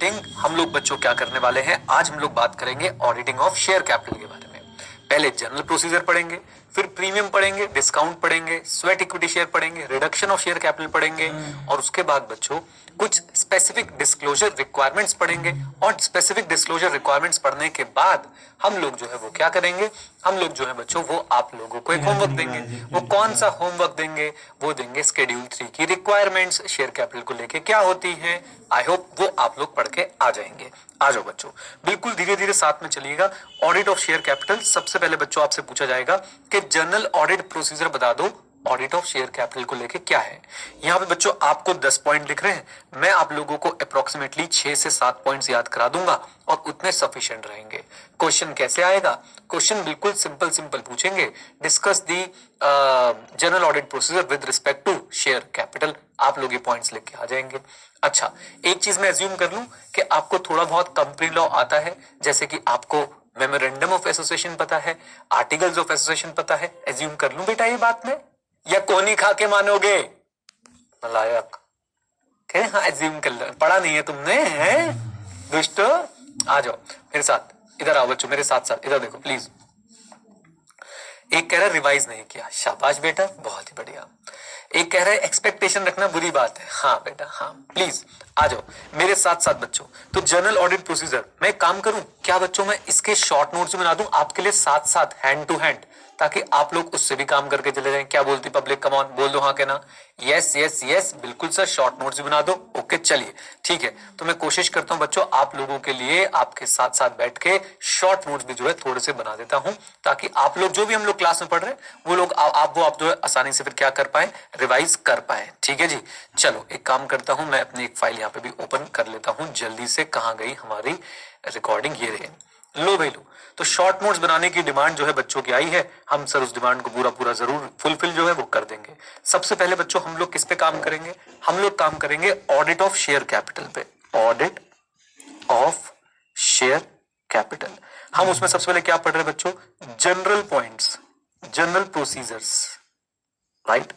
Auditing हम लोग बच्चों क्या करने वाले हैं, आज हम लोग बात करेंगे ऑडिटिंग ऑफ शेयर कैपिटल के बारे में। पहले जनरल प्रोसीजर पढ़ेंगे, फिर प्रीमियम पढ़ेंगे, डिस्काउंट पढ़ेंगे, स्वेट इक्विटी शेयर पढ़ेंगे, रिडक्शन ऑफ शेयर कैपिटल पढ़ेंगे और उसके बाद बच्चों कुछ स्पेसिफिक डिस्क्लोजर रिक्वायरमेंट्स पढ़ेंगे। और स्पेसिफिक डिस्क्लोजर रिक्वायरमेंट्स पढ़ने के बाद हम लोग जो है वो क्या करेंगे, हम लोग जो है बच्चों वो आप लोगों को एक होमवर्क देंगे। वो कौन सा होमवर्क देंगे, वो देंगे शेड्यूल 3 की रिक्वायरमेंट्स शेयर कैपिटल को लेके क्या होती है। आई होप वो आप लोग पढ़ के आ जाएंगे। आ जाओ बच्चों, बिल्कुल धीरे धीरे साथ में चलिएगा। ऑडिट ऑफ शेयर कैपिटल, सबसे पहले बच्चों आपसे पूछा जाएगा कि जनरल ऑडिट प्रोसीजर बता दो, ऑडिट ऑफ शेयर कैपिटल को लेके क्या है। यहाँ पे बच्चों आपको 10 पॉइंट दिख रहे हैं, मैं आप लोगों को अप्रोक्सीमेटली 6 से 7 पॉइंट्स याद करा दूंगा और उतने सफिशिएंट रहेंगे। क्वेश्चन कैसे आएगा, क्वेश्चन बिल्कुल सिंपल पूछेंगे, discuss the general audit procedure with respect to share capital. आप लोग ये पॉइंट्स लेके आ जाएंगे। अच्छा, एक चीज मैं एज्यूम कर लूं कि आपको थोड़ा बहुत कंपनी लॉ आता है, जैसे कि आपको मेमोरेंडम ऑफ एसोसिएशन पता है, आर्टिकल्स ऑफ एसोसिएशन पता है। एज्यूम कर लूं बेटा ये बात में, या कोनी खा के मानोगे मलायक? कह हाँ एज्यूम कर लो, पढ़ा नहीं है तुमने हैं दुष्टो। आ जाओ मेरे साथ, इधर आओ बच्चों मेरे साथ साथ, इधर देखो प्लीज। एक कह रहा है रिवाइज नहीं किया, शाबाश बेटा बहुत ही बढ़िया। एक कह रहा है एक्सपेक्टेशन रखना बुरी बात है, हाँ बेटा हाँ, प्लीज आ जाओ मेरे साथ साथ बच्चों। तो जनरल ऑडिट प्रोसीजर मैं एक काम करूं क्या बच्चों, मैं इसके शॉर्ट नोट्स बना दूं आपके लिए साथ साथ हैंड टू हैंड, ताकि आप लोग उससे भी काम करके चले जाएं। क्या बोलती पब्लिक, कम ऑन बोल दो हाँ के ना। यस यस यस बिल्कुल सर, शॉर्ट नोट्स भी बना दो। ओके चलिए ठीक है, तो मैं कोशिश करता हूं बच्चों आप लोगों के लिए आपके साथ साथ बैठ के शॉर्ट नोट्स भी जो है थोड़े से बना देता हूं, ताकि आप लोग जो भी हम लोग क्लास में पढ़ रहे हैं वो लोग आप जो है आसानी से फिर क्या कर पाए, रिवाइज कर पाए। ठीक है जी, चलो एक काम करता हूं, मैं अपनी एक फाइल यहाँ पे भी ओपन कर लेता हूं जल्दी से। कहाँ गई हमारी रिकॉर्डिंग, ये रहे, लो भाई लो। तो शॉर्ट नोट्स बनाने की डिमांड जो है बच्चों की आई है, हम सर उस डिमांड को पूरा जरूर फुलफिल जो है वो कर देंगे। सबसे पहले बच्चों हम लोग किस पे काम करेंगे, हम लोग काम करेंगे ऑडिट ऑफ शेयर कैपिटल पे। ऑडिट ऑफ शेयर कैपिटल, हम उसमें सबसे पहले क्या पढ़ रहे हैं बच्चों, general points, general procedures, right.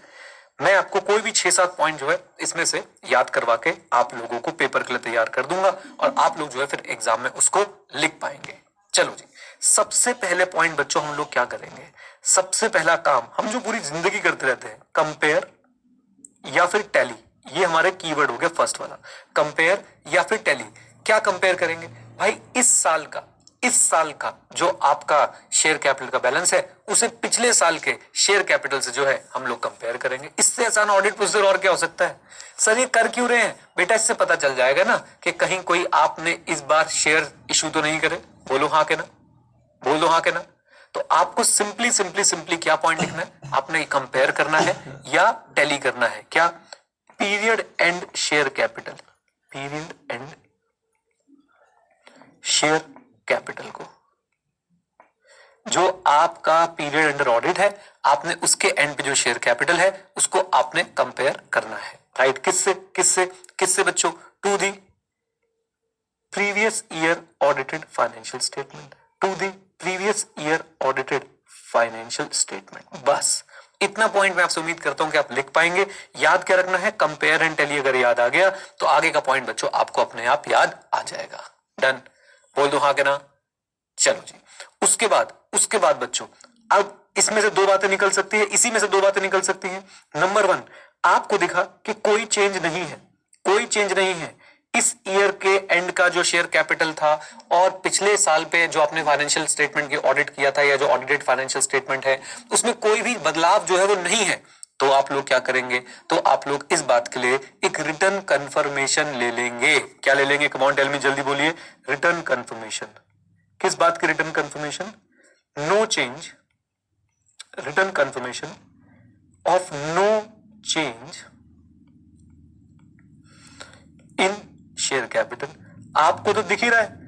मैं आपको कोई भी 6-7 पॉइंट जो है इसमें से याद करवा के आप लोगों को पेपर के लिए तैयार कर दूंगा और आप लोग जो है फिर एग्जाम में उसको लिख पाएंगे। चलो जी, सबसे पहले पॉइंट बच्चों हम लोग क्या करेंगे, सबसे पहला काम हम जो पूरी जिंदगी करते रहते हैं, कंपेयर या फिर टैली, ये हमारे कीवर्ड हो गया फर्स्ट वाला, कंपेयर या फिर टैली। क्या कंपेयर करेंगे भाई, इस साल का जो आपका शेयर कैपिटल का बैलेंस है उसे पिछले साल के शेयर कैपिटल से जो है हम लोग कंपेयर करेंगे। इससे आसान ऑडिट प्रोसीजर और क्या हो सकता है। सर ये कर क्यों रहे हैं बेटा, इससे पता चल जाएगा ना कि कहीं कोई आपने इस बार शेयर इशू तो नहीं करे। बोलो हाँ के ना, बोल दो हाँ के ना। तो आपको सिंपली क्या पॉइंट लिखना है, आपने कंपेयर करना है या टैली करना है। क्या, period and share capital, period and share capital को, जो आपका पीरियड अंडर ऑडिट है आपने उसके एंड पे जो शेयर कैपिटल है उसको आपने कंपेयर करना है, राइट। किससे बच्चों, to the previous year audited financial statement, to the previous year audited financial statement. बस इतना पॉइंट मैं आपसे उम्मीद करता हूं कि आप लिख पाएंगे। याद क्या रखना है, कंपेयर एंड टैली। अगर याद आ गया तो आगे का पॉइंट बच्चों आपको अपने आप याद आ जाएगा। डन, बोल दो हाँ के ना। चलो जी, उसके बाद बच्चों अब इसमें से दो बातें निकल सकती है, इसी में से दो बातें निकल सकती हैं। नंबर 1, आपको दिखा कि कोई चेंज नहीं है इस ईयर के एंड का जो शेयर कैपिटल था और पिछले साल पे जो आपने फाइनेंशियल स्टेटमेंट की ऑडिट किया था या जो ऑडिटेड फाइनेंशियल स्टेटमेंट है उसमें कोई भी बदलाव जो है वो नहीं है। तो आप लोग क्या करेंगे, तो आप लोग इस बात के लिए एक रिटर्न कंफर्मेशन ले लेंगे। क्या ले लेंगे, कम ऑन टेल मी, जल्दी बोलिए। Return confirmation. किस बात की return confirmation, no change, return confirmation of no change in share capital. आपको तो दिख ही रहा है,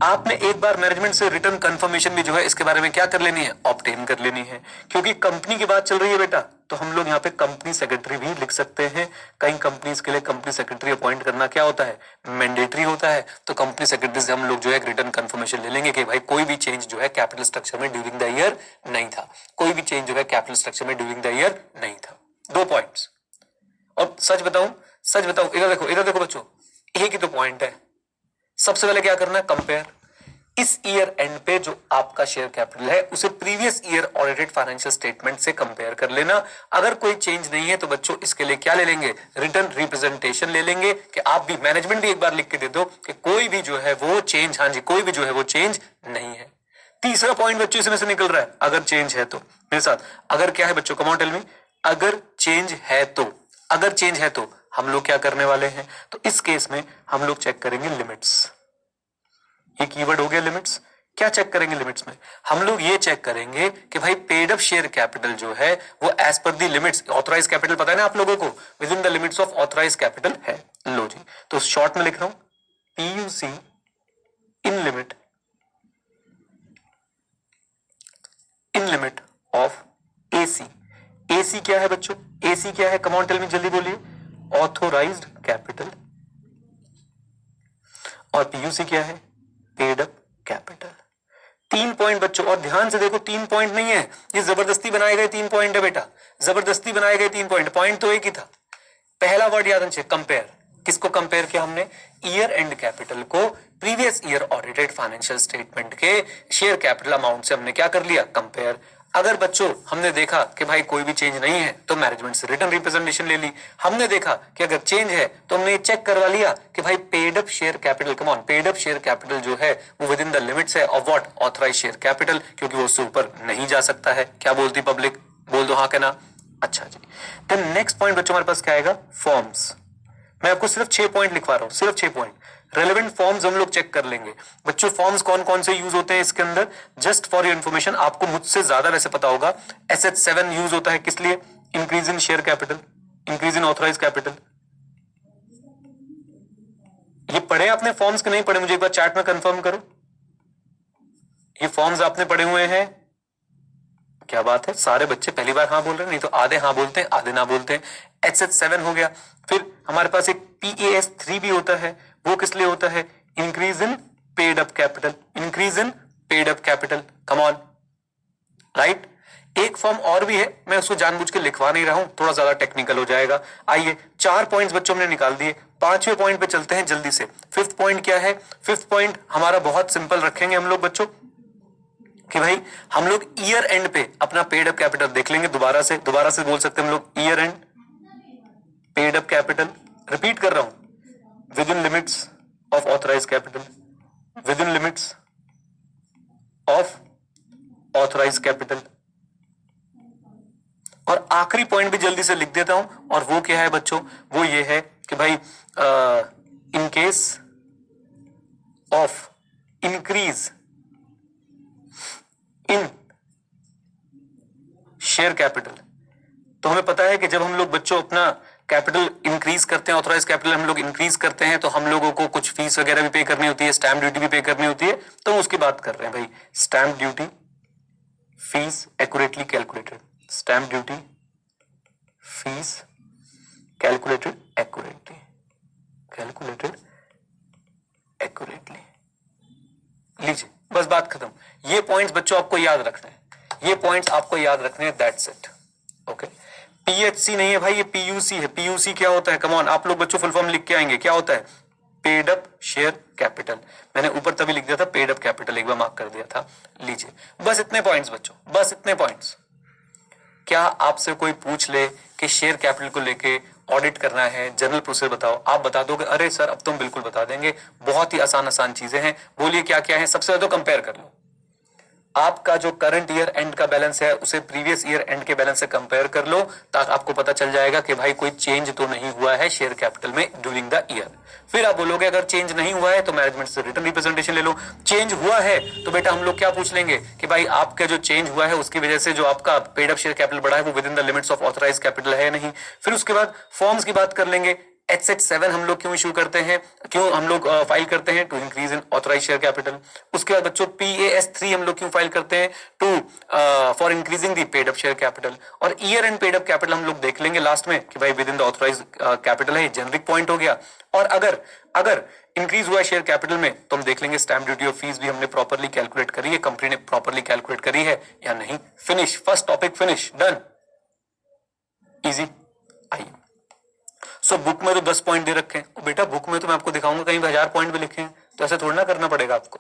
आपने एक बार मैनेजमेंट से रिटर्न कंफर्मेशन भी जो है इसके बारे में क्या कर लेनी है, ऑब्टेन कर लेनी है। क्योंकि कंपनी की बात चल रही है बेटा, तो हम लोग यहाँ पे कंपनी सेक्रेटरी भी लिख सकते हैं। कई कंपनीज के लिए कंपनी सेक्रेटरी अपॉइंट करना क्या होता है, मैंडेटरी होता है। तो कंपनी सेक्रेटरी से हम लोग जो है रिटर्न कंफर्मेशन ले लेंगे कि भाई कोई भी चेंज जो है कैपिटल स्ट्रक्चर में ड्यूरिंग द ईयर नहीं था, कोई भी चेंज जो है कैपिटल स्ट्रक्चर में ड्यूरिंग द ईयर नहीं था। 2 पॉइंट्स। और सच बताऊं इधर देखो बच्चों, एक ही तो पॉइंट है, सबसे पहले क्या करना है, कंपेयर। इस ईयर एंड पे जो आपका शेयर कैपिटल है उसे previous year audited financial statement से कंपेयर कर लेना। अगर कोई चेंज नहीं है तो बच्चों इसके लिए क्या ले लेंगे, रिटर्न रिप्रेजेंटेशन ले लेंगे कि आप भी, मैनेजमेंट भी एक बार लिख के दे दो कि कोई भी जो है वो चेंज, हाँ जी, कोई भी जो है वो चेंज नहीं है। तीसरा पॉइंट बच्चों इसमें से निकल रहा है, अगर चेंज है तो, मेरे साथ, अगर क्या है बच्चों, कम ऑन टेल मी, अगर चेंज है तो, अगर चेंज है तो हम लोग क्या करने वाले हैं, तो इस केस में हम लोग चेक करेंगे लिमिट्स। ये कीवर्ड हो गया लिमिट्स। क्या चेक करेंगे लिमिट्स में, हम लोग ये चेक करेंगे कि भाई पेड अप शेयर कैपिटल जो है वो एज पर दी लिमिट्स, ऑथराइज कैपिटल पता है ना आप लोगों को, within the limits of authorise capital है। लो जी, तो शॉर्ट में लिख रहा हूं PUC in limit of AC. AC क्या है बच्चों, एसी क्या है, कम ऑन टेल मी, जल्दी बोलिए, ऑथोराइज्ड कैपिटल, और पीयूसी क्या है, पेड अप कैपिटल। 3 पॉइंट बच्चों, और ध्यान से देखो 3 पॉइंट नहीं है, ये जबरदस्ती बनाए गए 3 पॉइंट है बेटा, जबरदस्ती बनाए गए 3 पॉइंट, पॉइंट तो एक ही था। पहला वर्ड याद रखिए, कंपेयर। किसको कंपेयर किया हमने, ईयर एंड कैपिटल को previous year audited financial statement के शेयर कैपिटल अमाउंट से हमने क्या कर लिया, कंपेयर। अगर बच्चों हमने देखा कि भाई कोई भी चेंज नहीं है तो मैनेजमेंट से रिटर्न रिप्रेजेंटेशन ले ली। हमने देखा कि अगर चेंज है तो हमने चेक करवा लिया कि भाई paid up share capital, come on, paid up share capital जो है वो विद इन द लिमिट्स है of what, authorise share capital, क्योंकि वो उससे ऊपर नहीं जा सकता है। क्या बोलती पब्लिक, बोल दो हाँ के ना। अच्छा जी, देन नेक्स्ट पॉइंट बच्चों हमारे पास क्या आएगा, फॉर्म्स। मैं आपको सिर्फ 6 पॉइंट लिखवा रहा हूं, सिर्फ 6 पॉइंट। रेलेवेंट फॉर्म्स हम लोग चेक कर लेंगे बच्चों। फॉर्म्स कौन कौन से यूज होते हैं इसके अंदर, जस्ट फॉर योर इंफॉर्मेशन, आपको मुझसे ज्यादा वैसे पता होगा। SH7 यूज होता है किस लिए, increase in share capital, increase in authorise capital. ये पढ़े आपने फॉर्म्स के नहीं पढ़े, मुझे एक बार चैट में कंफर्म करो, ये फॉर्म्स आपने पढ़े हुए हैं? क्या बात है, सारे बच्चे पहली बार हाँ बोल रहे हैं, नहीं तो आधे हाँ बोलते हैं आधे ना बोलते हैं। SH7 हो गया, फिर हमारे पास एक PAS3 भी होता है, वो किस लिए होता है, increase in paid up capital, increase in paid up capital, come on, right. एक फॉर्म और भी है, मैं उसको जानबूझ के लिखवा नहीं रहा हूं, थोड़ा ज्यादा टेक्निकल हो जाएगा। आइए 4 पॉइंट्स बच्चों हमने निकाल दिए, 5वें पॉइंट पे चलते हैं जल्दी से। 5th पॉइंट क्या है, 5th पॉइंट हमारा बहुत सिंपल रखेंगे हम लोग बच्चों कि भाई हम लोग ईयर एंड पे अपना पेड अप कैपिटल देख लेंगे। दोबारा से बोल सकते हैं हम लोग, year end paid up capital, repeat कर रहा हूं, within limits of authorise capital, within limits of authorise capital. और आखिरी पॉइंट भी जल्दी से लिख देता हूं, और वो क्या है बच्चों, वो ये है कि भाई in case of increase in share capital. तो हमें पता है कि जब हम लोग बच्चों अपना कैपिटल इंक्रीज करते हैं, ऑथराइज कैपिटल हम लोग इंक्रीज करते हैं, तो हम लोगों को कुछ फीस वगैरह भी पे करनी होती है, स्टैंप ड्यूटी भी पे करनी होती है, तो उसकी बात कर रहे हैं भाई। Stamp duty fees accurately calculated, stamp duty fees calculated accurately, calculated accurately. लीजिए बस बात खत्म। ये पॉइंट्स बच्चों आपको याद रखने हैं, ये पॉइंट्स आपको याद रखने हैं, दैट्स इट। ओके, PHC नहीं है भाई, ये PUC है। PUC क्या होता है, कम ऑन, आप लोग बच्चों फुल फॉर्म लिख के आएंगे, क्या होता है, पेड अप शेयर कैपिटल। मैंने ऊपर तभी लिख दिया था पेड अप कैपिटल, एक बार मार्क कर दिया था। लीजिए बस इतने पॉइंट्स बच्चों, बस इतने पॉइंट्स। क्या आपसे कोई पूछ ले कि शेयर कैपिटल को लेके ऑडिट करना है, जनरल प्रोसीजर बताओ, आप बता दोगे, अरे सर अब तुम बिल्कुल बता देंगे, बहुत ही आसान चीजें हैं। बोलिए क्या क्या है। सबसे पहले तो कंपेयर कर लो, आपका जो करंट ईयर एंड का बैलेंस है उसे प्रीवियस ईयर एंड के बैलेंस से कंपेयर कर लो, ताकि आपको पता चल जाएगा कि भाई कोई चेंज तो नहीं हुआ है शेयर कैपिटल में ड्यूरिंग द ईयर। फिर आप बोलोगे अगर चेंज नहीं हुआ है तो मैनेजमेंट से रिटर्न रिप्रेजेंटेशन ले लो। चेंज हुआ है तो बेटा हम लोग क्या पूछ लेंगे कि भाई आपका जो चेंज हुआ है उसकी वजह से जो आपका पेड अप शेयर कैपिटल बढ़ा है वो within the limits of authorise capital है या नहीं। फिर उसके बाद फॉर्म्स की बात कर लेंगे। HH7 हम लोग क्यों इशू करते हैं, क्यों हम लोग फाइल करते हैं, to increase in authorise share capital. उसके बाद बच्चों PAS3 हम लोग क्यों फाइल करते हैं, to for increasing the paid up share capital. और year end paid up capital हम लोग देख लेंगे लास्ट में कि भाई within the authorise capital है, जेनरिक पॉइंट हो गया। और अगर इंक्रीज हुआ शेयर कैपिटल में तो हम देख लेंगे स्टैंप ड्यूटी और फीस भी हमने प्रॉपरली कैलकुलेट करी है, कंपनी ने प्रॉपरली कैलकुलेट करी है या नहीं। Finish, first topic finish, done, easy. आइए, सो बुक में तो 10 पॉइंट दे रखे हैं बेटा, बुक में तो मैं आपको दिखाऊंगा कहीं 1000 पॉइंट भी लिखे हैं, तो ऐसे थोड़ा ना करना पड़ेगा आपको।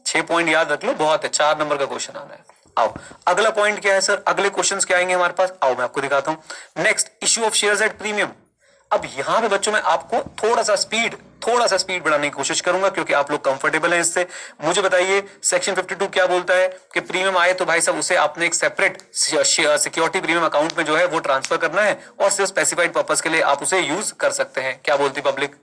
6 पॉइंट याद रख लो, बहुत है, 4 नंबर का क्वेश्चन आना है। आओ अगला पॉइंट क्या है सर, अगले क्वेश्चंस क्या आएंगे हमारे पास, आओ मैं आपको दिखाता हूं। Next, issue of shares at premium. अब यहां पे बच्चों मैं आपको थोड़ा सा स्पीड बढ़ाने की कोशिश करूंगा क्योंकि आप लोग कंफर्टेबल हैं इससे। मुझे बताइए सेक्शन 52 क्या बोलता है कि प्रीमियम आए तो भाई साहब उसे आपने एक सेपरेट सिक्योरिटी प्रीमियम अकाउंट में जो है वो ट्रांसफर करना है और सिर्फ स्पेसिफाइड पर्पस के लिए आप उसे यूज कर सकते हैं। क्या बोलती पब्लिक,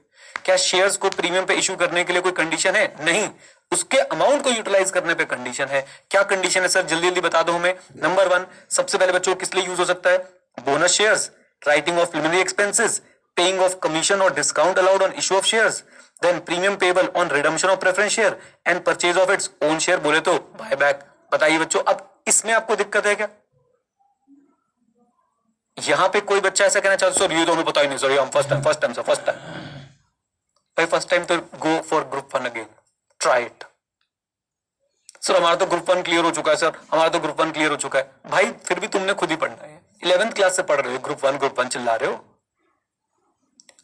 क्या शेयर्स को प्रीमियम पे इश्यू करने के लिए कोई कंडीशन है? नहीं, उसके अमाउंट को यूटिलाइज करने पे कंडीशन है। क्या कंडीशन है सर, जल्दी जल्दी बता दो हमें। नंबर 1, सबसे पहले बच्चों किस लिए यूज हो सकता है? Bonus shares, writing off preliminary expenses, paying off commission और discount allowed on issue of shares, then premium payable on redemption of preference share and purchase of its own share, बोले तो बाय बैक। बताइए बच्चों, अब इसमें आपको दिक्कत है क्या? यहां पे कोई बच्चा ऐसा कहना चाहता सर ये तो हमें पता ही नहीं सर, हम फर्स्ट टाइम भाई फर्स्ट टाइम तो go for group 1 again, try it. Sir हमारा तो ग्रुप 1 क्लियर हो चुका है सर, हमारा तो ग्रुप 1 क्लियर हो चुका है। भाई फिर भी तुमने खुद ही पढ़ना है, 11th क्लास से पढ़ रहे हो, ग्रुप 1 चिल्ला रहे हो।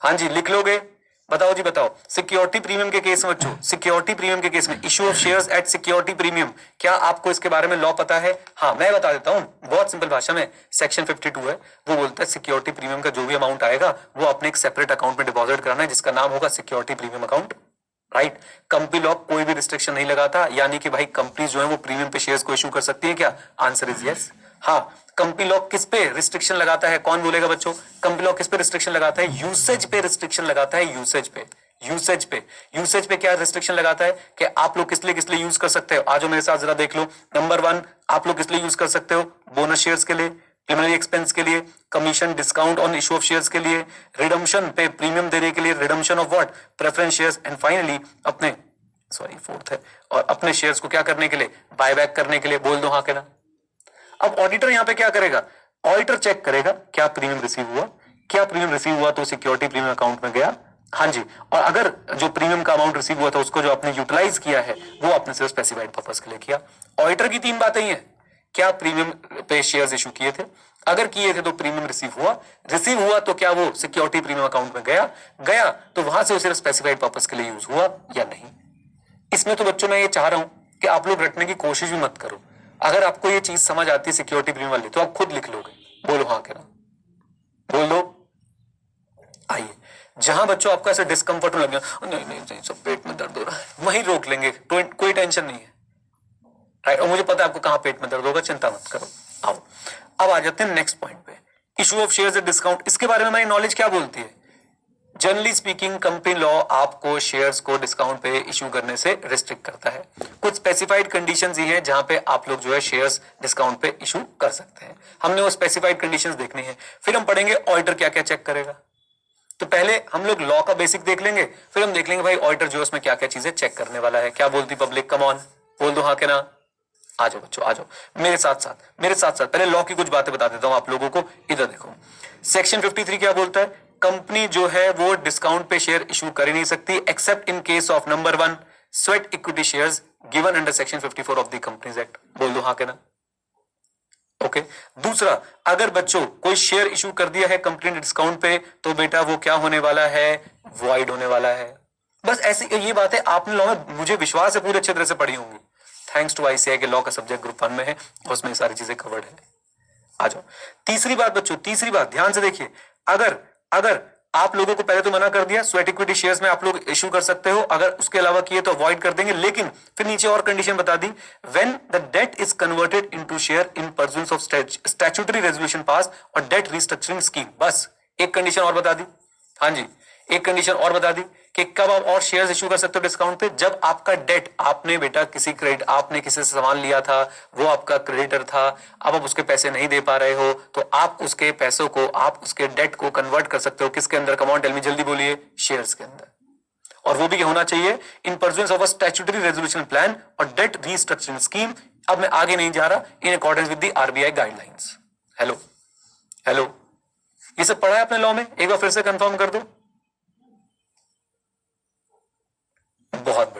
हाँ जी, लिख लोगे? बताओ जी बताओ। सिक्योरिटी प्रीमियम के केस में बच्चों, सिक्योरिटी प्रीमियम के केस में issue of shares at security premium, क्या आपको इसके बारे में लॉ पता है? हाँ मैं बता देता हूं बहुत सिंपल भाषा में। सेक्शन 52 है, वो बोलता है सिक्योरिटी प्रीमियम का जो भी अमाउंट आएगा वो अपने एक सेपरेट अकाउंट में डिपॉजिट कराना है जिसका नाम होगा security premium account, right. Company law कोई भी रिस्ट्रिक्शन नहीं लगाता, यानी कि भाई कंपनी जो है वो प्रीमियम पे शेयर्स को इशू कर सकती है क्या? Answer is yes. हाँ, कंपनी लॉ किस पे रिस्ट्रिक्शन लगाता है? कौन बोलेगा बच्चों? कंपनी लॉ किस पे रिस्ट्रिक्शन लगाता है? यूसेज पे रिस्ट्रिक्शन लगाता है, यूसेज पे क्या रिस्ट्रिक्शन लगाता है कि आप लोग किस लिए यूज कर सकते हो? आज मेरे साथ जरा देख लो। नंबर 1, आप लोग किस लिए यूज कर सकते हो? बोनस शेयर्स के लिए, प्रीलिमिनरी एक्सपेंस के लिए, commission discount on issue of shares के लिए, रिडम्पशन पे प्रीमियम देने के लिए, redemption of what? Preference shares, and finally अपने फोर्थ है, और अपने शेयर्स को क्या करने के लिए? बायबैक करने के लिए। बोल दो हाँ के ना। अब ऑडिटर यहां पे क्या करेगा? ऑडिटर चेक करेगा क्या प्रीमियम रिसीव हुआ, क्या प्रीमियम रिसीव हुआ तो सिक्योरिटी प्रीमियम अकाउंट में गया, हाँ जी, और अगर जो प्रीमियम का अमाउंट रिसीव हुआ था उसको जो आपने यूटिलाइज किया है वो आपने सिर्फ स्पेसिफाइड पर्पस के लिए किया। ऑडिटर की 3 बातें ही है, क्या प्रीमियम पे शेयर्स इशू किए थे, अगर किए थे तो प्रीमियम रिसीव हुआ तो क्या वो सिक्योरिटी प्रीमियम अकाउंट में गया तो वहां से सिर्फ स्पेसिफाइड पर्पस के लिए यूज हुआ या नहीं। इसमें तो बच्चों मैं ये चाह रहा हूं कि आप लोग रटने की कोशिश भी मत करो। अगर आपको ये चीज समझ आती है सिक्योरिटी प्रीमियम वाली तो आप खुद लिख लोगे। बोलो हाँ क्या? बोल दो। आइए, जहां बच्चों आपको ऐसे डिस्कंफर्ट लग गया, नहीं सब पेट में दर्द हो रहा है, वहीं रोक लेंगे, कोई टेंशन नहीं है, राइट। और मुझे पता है आपको कहां पेट में दर्द होगा, चिंता मत करो। आओ अब आ जाते हैं नेक्स्ट पॉइंट पे, issue of shares at discount. इसके बारे में हमारी नॉलेज क्या बोलती है? जनरली स्पीकिंग कंपनी लॉ आपको शेयर्स को डिस्काउंट पे इशू करने से रिस्ट्रिक्ट करता है। कुछ स्पेसिफाइड कंडीशंस ही हैं जहां पे आप लोग जो है शेयर्स डिस्काउंट पे इशू कर सकते हैं। हमने वो स्पेसिफाइड कंडीशंस देखनी है, फिर हम पढ़ेंगे ऑडिटर क्या क्या चेक करेगा। तो पहले हम लोग लॉ का बेसिक देख लेंगे, फिर हम देख लेंगे भाई ऑडिटर जो है उसमें क्या क्या चीजें चेक करने वाला है। क्या बोलती पब्लिक? कम ऑन, बोल दो हाँ के ना। आ जाओ बच्चों, आ जाओ मेरे साथ पहले लॉ की कुछ बातें बता देता हूं आप लोगों को। इधर देखो, सेक्शन 53 क्या बोलता है? कंपनी जो है वो डिस्काउंट पे शेयर इशू कर ही नहीं सकती accept in case of number 1 sweat equity shares given under section 54 of the companies act. बोल दो हाँ के ना। ओके। दूसरा, अगर बच्चों कोई शेयर इशू कर दिया है कंपनी ने डिस्काउंट पे तो बेटा वो क्या होने वाला है? वॉइड होने वाला है। बस ऐसी ये बातें आपने लॉ में मुझे विश्वास है पूरे अच्छे तरह से पढ़ी होंगी। थैंक्स टू आईसीआई के लॉ का सब्जेक्ट ग्रुप 1 में है और उसमें ये सारी चीजें कवर्ड है। आ जाओ तीसरी बात बच्चों, तीसरी बात ध्यान से देखिए। अगर आप लोगों को पहले तो मना कर दिया स्वेट इक्विटी शेयर्स में आप लोग इशू कर सकते हो, अगर उसके अलावा किए तो अवॉइड कर देंगे, लेकिन फिर नीचे और कंडीशन बता दी, when the debt is converted into share in pursuance of statutory resolution pass और डेट रीस्ट्रक्चरिंग स्कीम। बस एक कंडीशन और बता दी, हाँ जी एक कंडीशन और बता दी कि कब आप और शेयर्स इशू कर सकते हो डिस्काउंट पे? जब आपका डेट, आपने बेटा आपने किसी से सामान लिया था, वो आपका क्रेडिटर था, अब आप उसके पैसे नहीं दे पा रहे हो तो आप उसके पैसों को, आप उसके डेट को कन्वर्ट कर सकते हो किसके अंदर? कम ऑन टेल मी, जल्दी बोलिए। शेयर्स के अंदर। और वो भी होना चाहिए इन pursuance of a statutory resolution plan और डेट रीस्ट्रक्चरिंग स्कीम। अब मैं आगे नहीं जा रहा, in accordance with the RBI guidelines. Hello ये सब पढ़ा है आपने लॉ में? एक बार फिर से कंफर्म कर दो। बहुत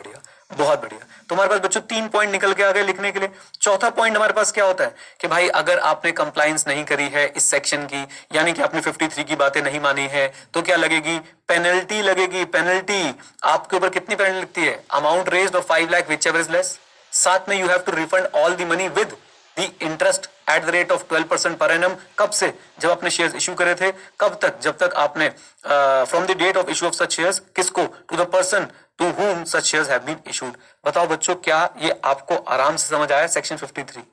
बढ़िया। तो हमारे पास बच्चों 3 पॉइंट निकल के आ गए लिखने के लिए। चौथा पॉइंट हमारे पास क्या होता है कि भाई अगर आपने कंप्लायंस नहीं करी है इस सेक्शन की, यानी कि आपने 53 की बातें नहीं मानी है, तो क्या लगेगी? पेनल्टी लगेगी। पेनल्टी आपके ऊपर कितनी पेनल्टी लगती है? Amount raised of 5 lakh whichever is less. साथ में you have to refund all the money with the interest at the rate of 12% per annum. कब से? जब आपने शेयर्स इशू करे थे। कब तक? जब तक आपने from the date of issue of such shares, किसको? To the person to whom such shares have been issued। बताओ बच्चों, क्या ये आपको आराम से समझ आया सेक्शन 53?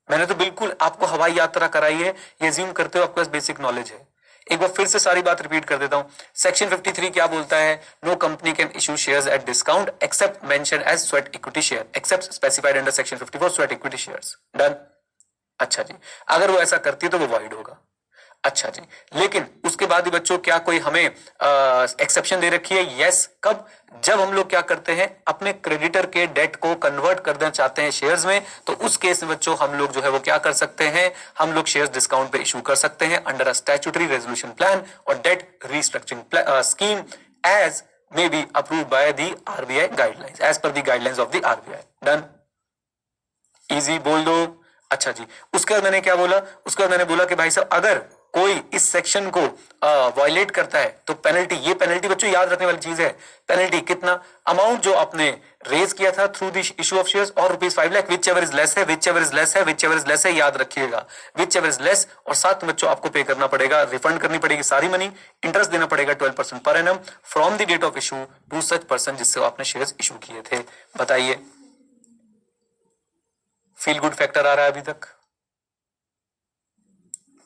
मैंने तो बिल्कुल आपको हवाई यात्रा कराई है, ये ज्यूम करते हो आपके पास बेसिक नॉलेज है। एक बार फिर से सारी बात रिपीट कर देता हूं। सेक्शन 53 क्या बोलता है? No company can issue shares at discount except mention as sweat equity share except specified under section 54 sweat equity shares. Done. अच्छा जी, अगर वो ऐसा करती है तो वो वॉइड होगा। अच्छा जी, लेकिन उसके बाद भी बच्चों क्या कोई हमें एक्सेप्शन दे रखी है? यस। कब? जब हम लोग क्या करते हैं, अपने क्रेडिटर के डेट को कन्वर्ट करना चाहते हैं शेयर्स में, तो उस केस में बच्चों हम लोग जो है वो क्या कर सकते हैं, हम लोग शेयर्स डिस्काउंट पे इशू कर सकते हैं under a statutory resolution plan और debt restructuring scheme as may be approved by the RBI guidelines, as per the guidelines of the RBI. Done. Easy बोल दो। अच्छा जी, उसके बाद मैंने क्या बोला? उसके बाद मैंने बोला कि भाई साहब अगर कोई इस सेक्शन को वायलेट करता है तो पेनल्टी, ये पेनल्टी बच्चों याद रखने वाली चीज है। पेनल्टी कितना? अमाउंट जो आपने रेज किया था through the issue of shares और ₹5 lakh, whichever is less है, विच एवर इज लेस है, विच एवर इज लेस है, याद रखिएगा विच एवर इज लेस। और साथ में बच्चों आपको पे करना पड़ेगा, रिफंड करनी पड़ेगी सारी मनी, इंटरेस्ट देना पड़ेगा 12% per annum from the date of issue to such person जिससे आपने शेयर्स इशू किए थे। बताइए, फील गुड फैक्टर आ रहा है अभी तक?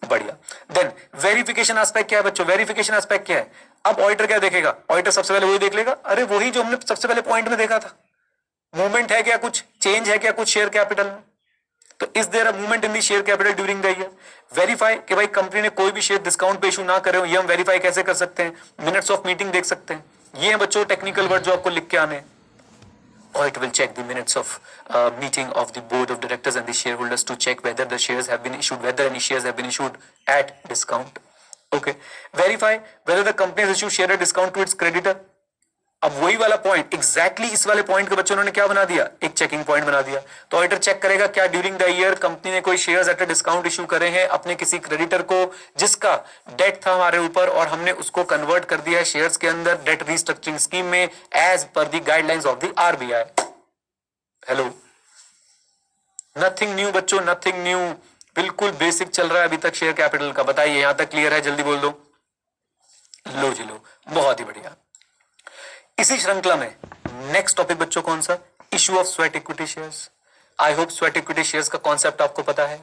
बढ़िया। देन वेरिफिकेशन एस्पेक्ट क्या है बच्चों? वेरिफिकेशन एस्पेक्ट क्या है? अब ऑडिटर क्या देखेगा? ऑडिटर सबसे पहले वही देख लेगा, अरे वही जो हमने सबसे पहले पॉइंट में देखा था, मूवमेंट है क्या, कुछ चेंज है क्या कुछ शेयर कैपिटल में? तो is there a movement in the share capital during the year? Verify कि भाई कंपनी ने कोई भी शेयर डिस्काउंट पे इशू ना करे हो, ये हम वेरीफाई कैसे कर सकते हैं? मिनट्स ऑफ मीटिंग देख सकते हैं। ये है बच्चों टेक्निकल वर्ड जो आपको लिख के आने हैं। Audit will check the minutes of meeting of the board of directors and the shareholders to check whether the shares have been issued, whether any shares have been issued at discount. Okay. Verify whether the company has issued share at discount to its creditor. अब वही वाला point, exactly इस वाले point के बच्चों ने क्या बना दिया? एक चेकिंग पॉइंट बना दिया। तो ऑडिटर चेक करेगा क्या ड्यूरिंग द ईयर कंपनी ने कोई shares at a discount issue करे हैं अपने किसी क्रेडिटर को जिसका डेट था हमारे ऊपर और हमने उसको कन्वर्ट कर दिया है शेयर्स के अंदर डेट रीस्ट्रक्चरिंग स्कीम में as per the guidelines of the RBI. Hello, nothing new बच्चों, नथिंग न्यू, बिल्कुल बेसिक चल रहा है अभी तक शेयर कैपिटल का। बताइए यहां तक क्लियर है? जल्दी बोल दो। लो जी लो, बहुत ही बढ़िया। इसी श्रृंखला में नेक्स्ट टॉपिक बच्चों कौन सा? Issue of sweat equity shares. I hope sweat equity shares का कॉन्सेप्ट आपको पता है।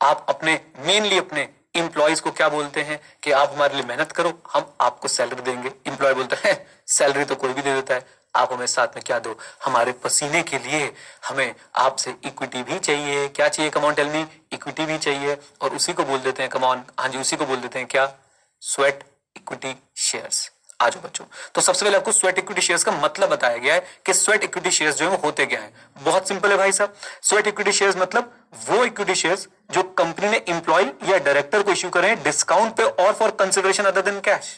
आप अपने मेनली अपने इंप्लॉइज को क्या बोलते हैं कि आप हमारे लिए मेहनत करो, हम आपको सैलरी देंगे। इंप्लॉय बोलता है सैलरी तो कोई भी दे देता है, आप हमें साथ में क्या दो? हमारे पसीने के लिए हमें आपसे इक्विटी भी चाहिए। क्या चाहिए? Come on tell me. इक्विटी भी चाहिए और उसी को बोल देते हैं, कमॉन, हाँ जी, उसी को बोल देते हैं क्या? Sweat equity shares. आ जाओ बच्चों। तो सबसे पहले आपको स्वेट इक्विटी शेयर्स का मतलब बताया गया है कि स्वेट इक्विटी शेयर्स जो है वो होते क्या है। बहुत सिंपल है भाई साहब। स्वेट इक्विटी शेयर्स मतलब वो इक्विटी शेयर्स जो कंपनी ने इंप्लॉय या डायरेक्टर को इश्यू करे डिस्काउंट पे और for consideration other than cash.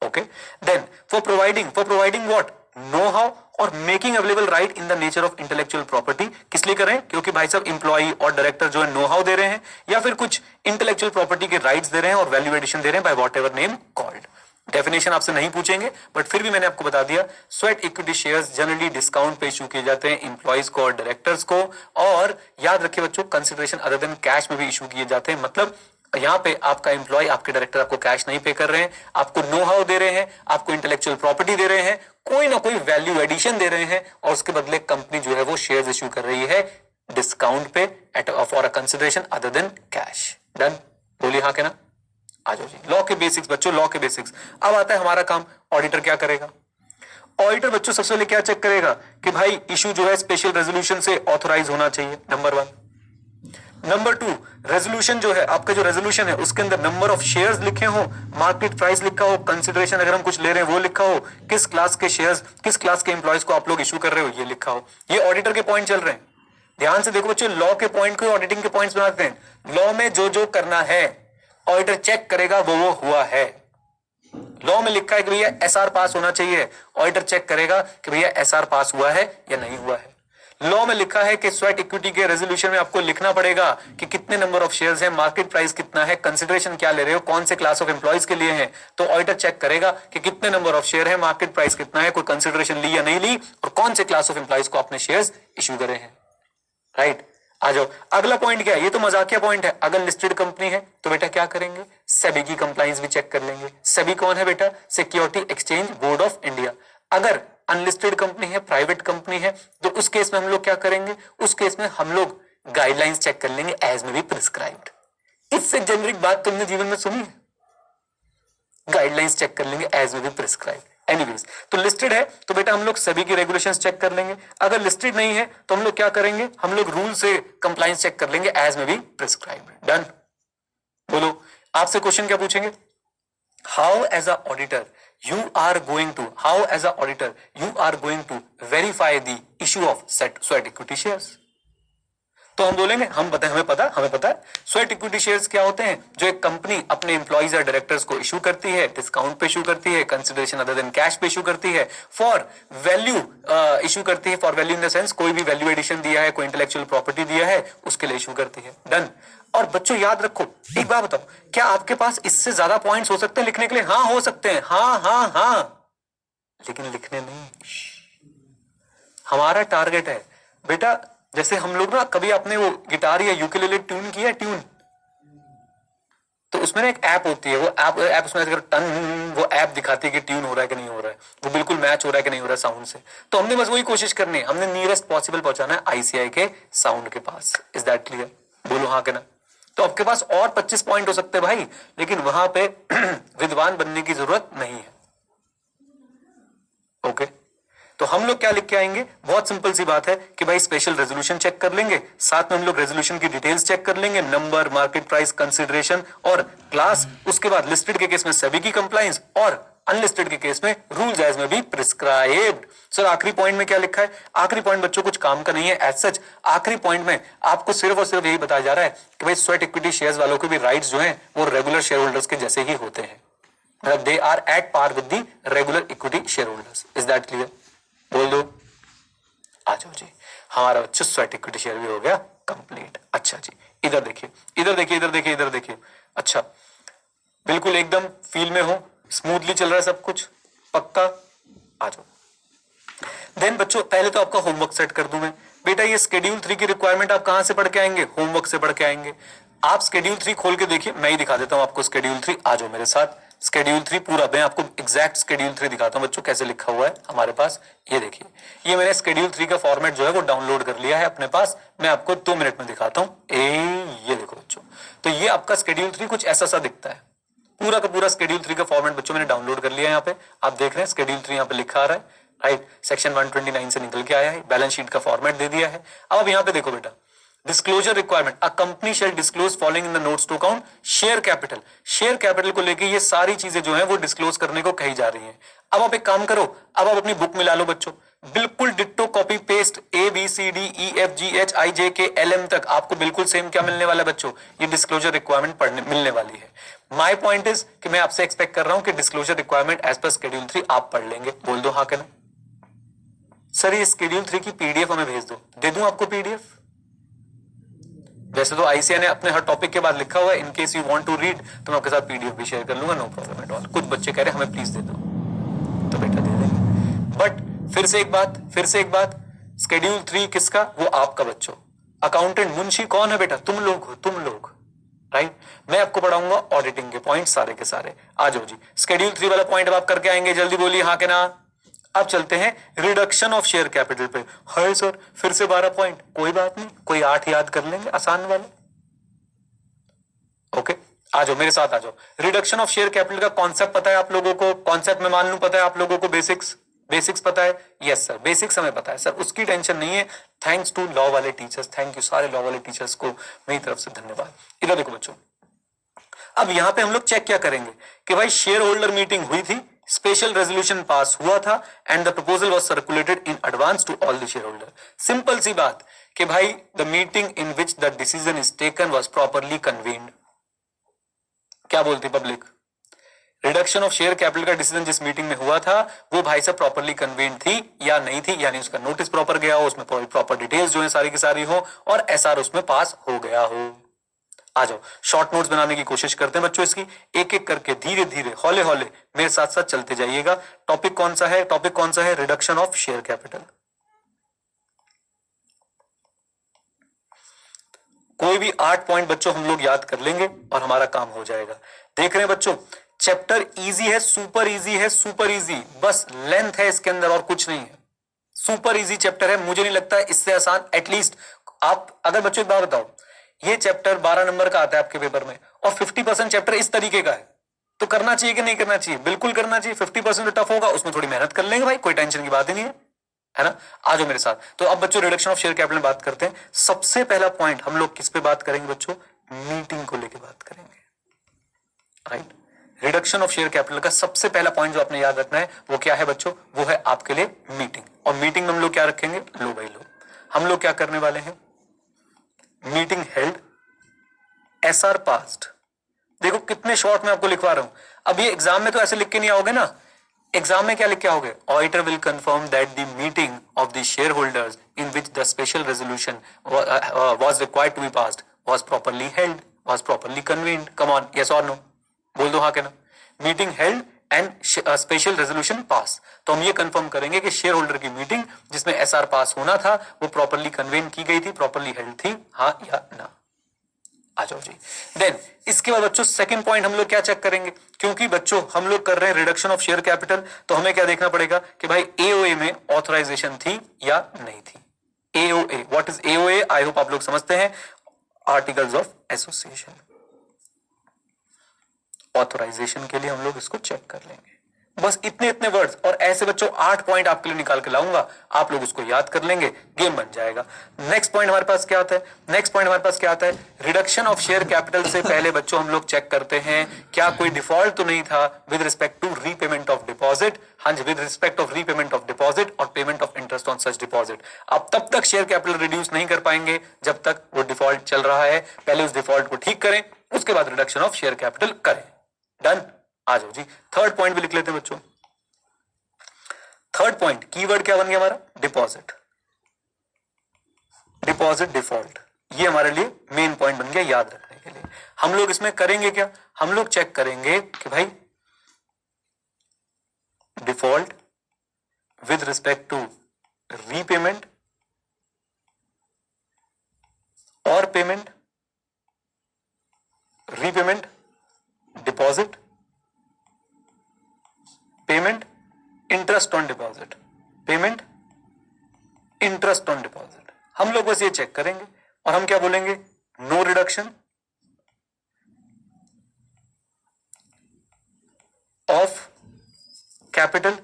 Okay. Then for providing what? Know how और making available right in the nature of intellectual property. किस लिए करें? क्योंकि भाई साहब इंप्लॉई और डायरेक्टर जो है नो हाउ दे रहे हैं या फिर कुछ इंटेलेक्चुअल प्रॉपर्टी के राइट्स दे रहे हैं और वैल्यू एडिशन दे रहे हैं by what ever name called. Definition आपसे नहीं पूछेंगे बट फिर भी मैंने आपको बता दिया, sweat equity shares generally discount पे इशू किए जाते हैं इंप्लॉइज को और डायरेक्टर्स को। और याद रखिए बच्चों, कंसिडरेशन अदर देन कैश में भी इशू किए जाते हैं। मतलब यहां पे आपका इंप्लॉय, आपके डायरेक्टर आपको कैश नहीं पे कर रहे हैं, आपको नो हाउ दे रहे हैं, आपको इंटेलेक्चुअल प्रॉपर्टी दे रहे हैं, कोई ना कोई वैल्यू एडिशन दे रहे हैं और उसके बदले कंपनी जो है वो शेयर्स इशू कर रही है डिस्काउंट पे at for a consideration other than cash. Done? बोलिए हाँ के ना? आ जाओ जी। लॉ के बेसिक्स बच्चों, लॉ के बेसिक्स। अब आता है हमारा काम। ऑडिटर क्या करेगा? ऑडिटर बच्चों सबसे पहले क्या चेक करेगा कि भाई इशू जो है स्पेशल रेजोल्यूशन से ऑथोराइज होना चाहिए, नंबर 1। नंबर 2, रेजोल्यूशन जो है आपका, जो रेजोल्यूशन है उसके अंदर नंबर ऑफ शेयर्स लिखे हो, मार्केट प्राइस लिखा हो, कंसिडरेशन अगर हम कुछ ले रहे हैं वो लिखा हो, किस क्लास के शेयर्स, किस क्लास के एम्प्लॉयज को आप लोग इशू कर रहे हो ये लिखा हो। ये ऑडिटर के पॉइंट चल रहे हैं। ध्यान से देखो बच्चों, लॉ के पॉइंट को ऑडिटिंग के पॉइंट्स बनाते हैं। लॉ में जो जो करना है ऑडिटर चेक करेगा वो हुआ है। लॉ में लिखा है कि भैया एसआर पास होना चाहिए, ऑडिटर चेक करेगा कि भैया एसआर पास हुआ है या नहीं हुआ है। लॉ में लिखा है कि स्वेट इक्विटी के रेजोल्यूशन में आपको लिखना पड़ेगा कि कितने नंबर ऑफ शेयर्स हैं, मार्केट प्राइस कितना है, कंसिडरेशन क्या ले रहे हो, कौन से क्लास ऑफ एम्प्लॉइज के लिए है। तो ऑडिटर चेक करेगा कि कितने नंबर ऑफ शेयर है, मार्केट प्राइस कितना है, कोई कंसिडरेशन ली या नहीं ली, और कौन से क्लास ऑफ एम्प्लॉइज को आपने शेयर्स इश्यू करे हैं। राइट, आ जाओ अगला पॉइंट क्या है, ये तो मजाकिया पॉइंट है। अगर लिस्टेड कंपनी है तो बेटा क्या करेंगे, सेबी की कंप्लायंस भी चेक कर लेंगे। सेबी कौन है बेटा, security exchange board of India. अगर अनलिस्टेड कंपनी है, प्राइवेट कंपनी है, तो उस केस में हम लोग क्या करेंगे, उस केस में हम लोग गाइडलाइंस चेक कर लेंगे एज में बी प्रिस्क्राइब्ड। इससे जेनरिक बात तुमने जीवन में सुनी है, गाइडलाइंस चेक कर लेंगे एज में बी प्रिस्क्राइब्ड। एनीवेज, तो लिस्टेड है तो बेटा हम लोग सभी की रेगुलेशंस चेक कर लेंगे। अगर लिस्टेड नहीं है तो हम लोग क्या करेंगे, हम लोग रूल से कंप्लायंस चेक कर लेंगे एज में बी प्रिस्क्राइब्ड। डन। बोलो आपसे क्वेश्चन क्या पूछेंगे, how as a auditor you are going to verify the issue of sweat equity shares। तो हम बोलेंगे हमें पता है स्वेट इक्विटी शेयर्स क्या होते हैं, जो एक कंपनी अपने एम्प्लॉइज और डायरेक्टर्स को इशू करती है, डिस्काउंट पे इशू करती है, कंसिडरेशन अदर देन कैश पे इशू करती है, फॉर वैल्यू इशू करती है, for value in the sense कोई भी वैल्यू एडिशन दिया है, कोई इंटेलेक्चुअल प्रॉपर्टी दिया है, उसके लिए इशू करती है। डन। और बच्चों याद रखो, एक बात बताओ, क्या आपके पास इससे ज्यादा पॉइंट्स हो सकते हैं लिखने के लिए? हाँ हो सकते हैं, हाँ, लेकिन लिखने नहीं। हमारा टारगेट है बेटा, जैसे हम लोग ना, कभी आपने वो गिटार या यूकेलेले ट्यून किया, ट्यून, तो उसमें ना एक ऐप होती है, वो ऐप उसमें अगर टन वो ऐप दिखाती है कि ट्यून हो रहा है कि नहीं हो रहा है, वो बिल्कुल मैच हो रहा है कि नहीं हो रहा है साउंड से। तो हमने बस वही कोशिश करनी है, हमने नियरेस्ट पॉसिबल पहुंचाना है आईसीआई के साउंड के पास। Is that clear? बोलो हाँ के ना। तो आपके पास और 25 पॉइंट हो सकते हैं भाई, लेकिन वहां पे विद्वान बनने की जरूरत नहीं है। ओके, तो हम लोग क्या लिख के आएंगे, बहुत सिंपल सी बात है कि भाई स्पेशल रेजोल्यूशन चेक कर लेंगे, साथ में हम लोग रेजोल्यूशन की डिटेल्स चेक कर लेंगे, नंबर, मार्केट प्राइस, कंसिडरेशन और क्लास। उसके बाद लिस्टेड के केस में सेबी की कंप्लायंस और अनलिस्टेड के केस में रूल्स एज में भी प्रिस्क्राइब्ड। सर आखिरी पॉइंट में क्या लिखा है? आखिरी पॉइंट बच्चों कुछ काम का नहीं है एज सच। आखिरी पॉइंट में आपको सिर्फ और सिर्फ यही बताया जा रहा है कि भाई स्वेट इक्विटी शेयर्स वालों के भी राइट्स जो हैं वो रेगुलर शेयर होल्डर्स के जैसे ही होते हैं, मतलब they are at par with the regular equity shareholders. Is that clear? बोल दो। आ जाओ जी, हमारा बच्चों स्वेट इक्विटी शेयर भी हो गया कंप्लीट। अच्छा जी, इधर देखिए, इधर देखिए, इधर देखिए, इधर देखिए। अच्छा, बिल्कुल एकदम फील में हो, स्मूथली चल रहा है सब कुछ, पक्का? आ जाओ। देन बच्चों पहले तो आपका होमवर्क सेट कर दूं मैं। बेटा ये शेड्यूल 3 की रिक्वायरमेंट आप कहां से पढ़ के आएंगे? होमवर्क से पढ़ के आएंगे। आप शेड्यूल 3 खोल के देखिए, मैं ही दिखा देता हूं आपको शेड्यूल 3। आ जाओ मेरे साथ, शेड्यूल 3 पूरा मैं आपको एग्जैक्ट शेड्यूल 3 दिखाता हूं बच्चों, कैसे लिखा हुआ है हमारे पास। ये देखिए, ये मैंने शेड्यूल 3 का फॉर्मेट जो है वो डाउनलोड कर लिया है अपने पास। मैं आपको 2 मिनट में दिखाता हूं। ये देखो बच्चों, तो ये आपका शेड्यूल 3 कुछ ऐसा सा दिखता है। पूरा का पूरा शेड्यूल 3 का फॉर्मेट बच्चों मैंने डाउनलोड कर लिया है। यहाँ पे आप देख रहे हैं शेड्यूल 3 यहाँ पे लिखा आ रहा है, राइट? सेक्शन 129 से निकल के आया है, बैलेंस शीट का फॉर्मेट दे दिया है। अब यहाँ पे देखो बेटा, disclosure requirement, a company shall disclose following in the notes to account share capital. Share capital को लेके ये सारी चीजें जो है वो डिस्क्लोज करने को कही जा रही हैं। अब आप एक काम करो, अब आप अपनी बुक में ला लो बच्चों, बिल्कुल डिट्टो कॉपी पेस्ट ABCDEFGHIJKLM तक आपको बिल्कुल सेम क्या मिलने वाला है बच्चों? ये डिस्क्लोजर रिक्वायरमेंट पढ़ने मिलने वाली है। माय पॉइंट इज कि मैं आपसे एक्सपेक्ट कर रहा हूं कि disclosure requirement as per schedule 3 आप पढ़ लेंगे। बोल दो हाँ कहना। सर ये शेड्यूल 3 की पीडीएफ हमें भेज दो, दे दूं आपको पीडीएफ? वैसे तो आईसीआई ने अपने हर टॉपिक के बाद लिखा हुआ है, in case you want to read तो मैं आपके साथ पीडीएफ भी शेयर कर लूंगा, नो प्रॉब्लम एट ऑल। कुछ बच्चे कह रहे हैं हमें प्लीज दे दो, तो बेटा दे देंगे। बट फिर से एक बात, शेड्यूल 3 किसका? वो आपका बच्चों। अकाउंटेंट मुंशी कौन है बेटा? तुम लोग हो, तुम लोग, राइट? मैं आपको पढ़ाऊंगा ऑडिटिंग के पॉइंट सारे के सारे। आ जाओ जी, शेड्यूल 3 वाला पॉइंट अब आप करके आएंगे, जल्दी बोलिए हाँ के ना। अब चलते हैं रिडक्शन ऑफ शेयर कैपिटल पे। हाय सर फिर से 12 पॉइंट, कोई बात नहीं, कोई 8 याद कर लेंगे आसान वाले। ओके, आ जाओ मेरे साथ, आ जाओ। रिडक्शन ऑफ शेयर कैपिटल का कॉन्सेप्ट पता है आप लोगों को? कॉन्सेप्ट में मान लूं पता है आप लोगों को? बेसिक्स पता है? यस सर, बेसिक्स हमें पता है सर, उसकी टेंशन नहीं है। थैंक्स टू लॉ वाले टीचर्स, थैंक यू सारे लॉ वाले टीचर्स को मेरी तरफ से धन्यवाद। इधर देखो बच्चों, अब यहां पे हम लोग चेक क्या करेंगे कि भाई शेयर होल्डर मीटिंग हुई थी, स्पेशल रेजोल्यूशन पास हुआ था and the proposal was circulated in advance to all the share holder. Simple सी बात कि भाई the meeting in which the decision is taken was properly convened. क्या बोलती public? Reduction of share capital का decision जिस मीटिंग में हुआ था वो भाई साहब प्रॉपरली कन्वेंट थी या नहीं थी, यानी उसका नोटिस प्रॉपर गया हो, उसमें प्रॉपर डिटेल्स जो है सारी की सारी हो और एसआर उसमें पास हो गया हो। आ जाओ शॉर्ट नोट्स बनाने की कोशिश करते हैं बच्चों, इसकी एक एक करके धीरे धीरे हौले हौले मेरे साथ साथ चलते जाइएगा। टॉपिक कौन सा है? टॉपिक कौन सा है? Reduction of share capital. कोई भी 8 पॉइंट बच्चों हम लोग याद कर लेंगे और हमारा काम हो जाएगा। देख रहे हैं बच्चों, चैप्टर इजी है, सुपर इजी है, सुपर इजी, बस लेंथ है इसके अंदर और कुछ नहीं है। सुपर इजी चैप्टर है, मुझे नहीं लगता है इससे आसान। एटलीस्ट आप अगर बच्चों एक बात बताओ, ये चैप्टर 12 नंबर का आता है आपके पेपर में और 50% चैप्टर इस तरीके का है, तो करना चाहिए कि नहीं करना चाहिए? बिल्कुल करना चाहिए। 50% टफ होगा, उसमें थोड़ी मेहनत कर लेंगे भाई, कोई टेंशन की बात ही नहीं है ना। आ जाओ मेरे साथ। तो अब बच्चों रिडक्शन ऑफ शेयर कैपिटल में बात करते हैं। सबसे पहला पॉइंट हम लोग किस पे बात करेंगे बच्चों? मीटिंग को लेकर बात करेंगे, right. Reduction of share capital का सबसे पहला पॉइंट जो आपने याद रखना है वो क्या है बच्चों? वो है आपके लिए मीटिंग। और मीटिंग में हम लोग क्या रखेंगे? लो भाई लो, हम लोग क्या करने वाले हैं? Meeting held, SR passed. देखो कितने शॉर्ट में आपको लिखवा रहा हूं। अब ये एग्जाम में तो ऐसे लिख के नहीं आओगे ना, एग्जाम में क्या लिख के आओगे? Auditor will confirm that the meeting of the shareholders in which the special resolution was required to be passed was properly held, was properly convened. Come on, yes और नो, बोल दो हाँ के ना। Meeting held and special resolution pass, तो हम ये confirm करेंगे कि शेयर होल्डर की मीटिंग जिसमें एसआर पास होना था वो प्रॉपर्ली कन्वेन की गई थी, प्रॉपर्ली हेल्ड थी, हाँ या ना। आ जाओ जी। देन इसके बाद बच्चों सेकंड पॉइंट हम लोग क्या चेक करेंगे? क्योंकि बच्चों हम लोग कर रहे हैं रिडक्शन ऑफ शेयर कैपिटल, तो हमें क्या देखना पड़ेगा कि भाई एओए में ऑथराइजेशन थी या नहीं थी। AOA, what is AOA? I hope आप लोग समझते हैं, आर्टिकल्स ऑफ एसोसिएशन। ऑथराइजेशन के लिए हम लोग इसको चेक कर लेंगे। बस इतने इतने वर्ड्स, और ऐसे बच्चों 8 पॉइंट आपके लिए निकाल के लाऊंगा, आप लोग उसको याद कर लेंगे, गेम बन जाएगा। नेक्स्ट पॉइंट हमारे पास क्या आता है? नेक्स्ट पॉइंट हमारे पास क्या आता है? रिडक्शन ऑफ शेयर कैपिटल से पहले बच्चों हम लोग चेक करते हैं क्या कोई डिफॉल्ट तो नहीं था with respect to repayment of deposit. हाँ जी, with respect of repayment of deposit और payment of interest on such deposit. आप तब तक शेयर कैपिटल रिड्यूस नहीं कर पाएंगे जब तक वो डिफॉल्ट चल रहा है। पहले उस डिफॉल्ट को ठीक करें, उसके बाद रिडक्शन ऑफ शेयर कैपिटल करें। डन। आ जाओ जी, थर्ड पॉइंट भी लिख लेते हैं बच्चों। थर्ड पॉइंट कीवर्ड क्या बन गया हमारा? डिपॉजिट। डिपॉजिट डिफॉल्ट, ये हमारे लिए मेन पॉइंट बन गया याद रखने के लिए। हम लोग इसमें करेंगे क्या? हम लोग चेक करेंगे कि भाई default with respect to repayment और payment, repayment, deposit, payment, interest on deposit, payment, interest on deposit. हम लोग बस ये चेक करेंगे और हम क्या बोलेंगे? No reduction of capital.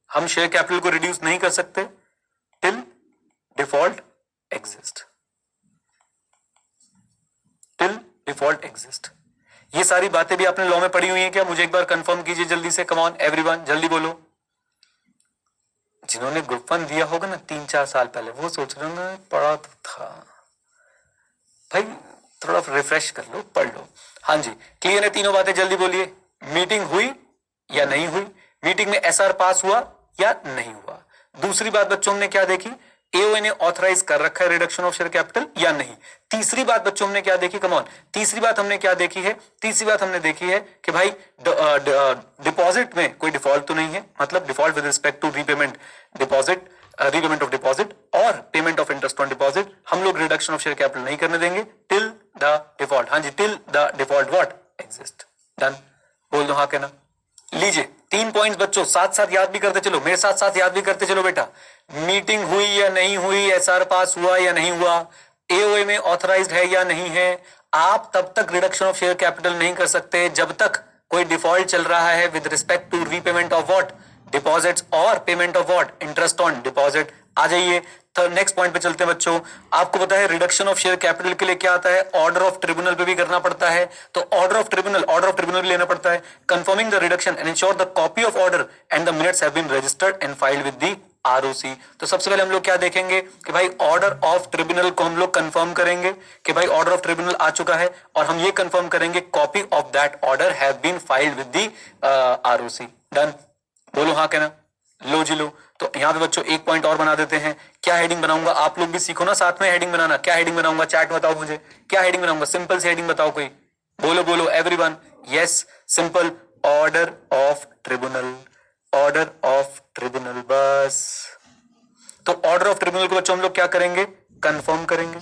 हम शेयर कैपिटल को रिड्यूस नहीं कर सकते till default exist, till default exist. ये सारी बातें भी आपने लॉ में पढ़ी हुई हैं क्या? मुझे एक बार कंफर्म कीजिए जल्दी से, कम ऑन एवरीवन, जल्दी बोलो। जिन्होंने ग्रुप 1 दिया होगा ना 3-4 साल पहले, वो सोच रहे होंगे पढ़ा तो था भाई, थोड़ा रिफ्रेश कर लो, पढ़ लो। हाँ जी, क्लियर है तीनों बातें? जल्दी बोलिए। मीटिंग हुई या नहीं हुई? मीटिंग में एसआर पास हुआ या नहीं हुआ? दूसरी बात बच्चों हमने क्या देखी? एओए ने ऑथराइज कर रखा है रिडक्शन ऑफ शेयर कैपिटल या नहीं? तीसरी बात बच्चों हमने क्या देखी? कम ऑन, तीसरी बात हमने क्या देखी है? तीसरी बात हमने देखी है कि भाई डिपॉजिट में कोई डिफॉल्ट तो नहीं है, मतलब default with respect to repayment deposit, repayment of deposit और payment of interest on deposit. हम लोग रिडक्शन ऑफ शेयर कैपिटल नहीं करने देंगे टिल द डिफॉल्ट। हाँ जी, till the default what exist. Done, बोल दो हाँ के ना। लीजिए 3 पॉइंट्स बच्चों साथ साथ याद भी करते चलो, मेरे साथ साथ याद भी करते चलो बेटा। मीटिंग हुई या नहीं हुई? एसआर पास हुआ या नहीं हुआ? एओए में ऑथराइज्ड है या नहीं है? आप तब तक रिडक्शन ऑफ शेयर कैपिटल नहीं कर सकते जब तक कोई डिफॉल्ट चल रहा है with respect to repayment of what deposits और payment of what interest on deposit. आ जाइए नेक्स्ट पॉइंट पे चलते हैं बच्चों। आपको पता है रिडक्शन ऑफ शेयर कैपिटल के लिए क्या आता है, ऑर्डर ऑफ ट्रिब्यूनल पे भी करना पड़ता है। तो ऑर्डर ऑफ ट्रिब्यूनल भी लेना पड़ता है। Confirming the reduction and ensure the copy of order and the minutes have been registered and filed with the ROC. तो सबसे पहले हम लोग क्या देखेंगे कि भाई ऑर्डर ऑफ ट्रिब्यूनल को हम लोग कंफर्म करेंगे कि भाई ऑर्डर ऑफ ट्रिब्यूनल आ चुका है, और हम ये कंफर्म करेंगे copy of that order have been filed with the ROC. Done, बोलो हाँ कहना। लो जी लो। तो यहाँ पे बच्चों एक पॉइंट और बना देते हैं। क्या हेडिंग बनाऊंगा, आप लोग भी सीखो ना साथ में हेडिंग बनाना। क्या हेडिंग बनाऊंगा, चैट बताओ मुझे क्या हेडिंग बनाऊंगा। सिंपल सी हेडिंग बताओ कोई, बोलो बोलो everyone. Yes, simple, order of tribunal, order of tribunal, बस। तो ऑर्डर ऑफ ट्रिब्यूनल को बच्चों हम लोग क्या करेंगे, कंफर्म करेंगे,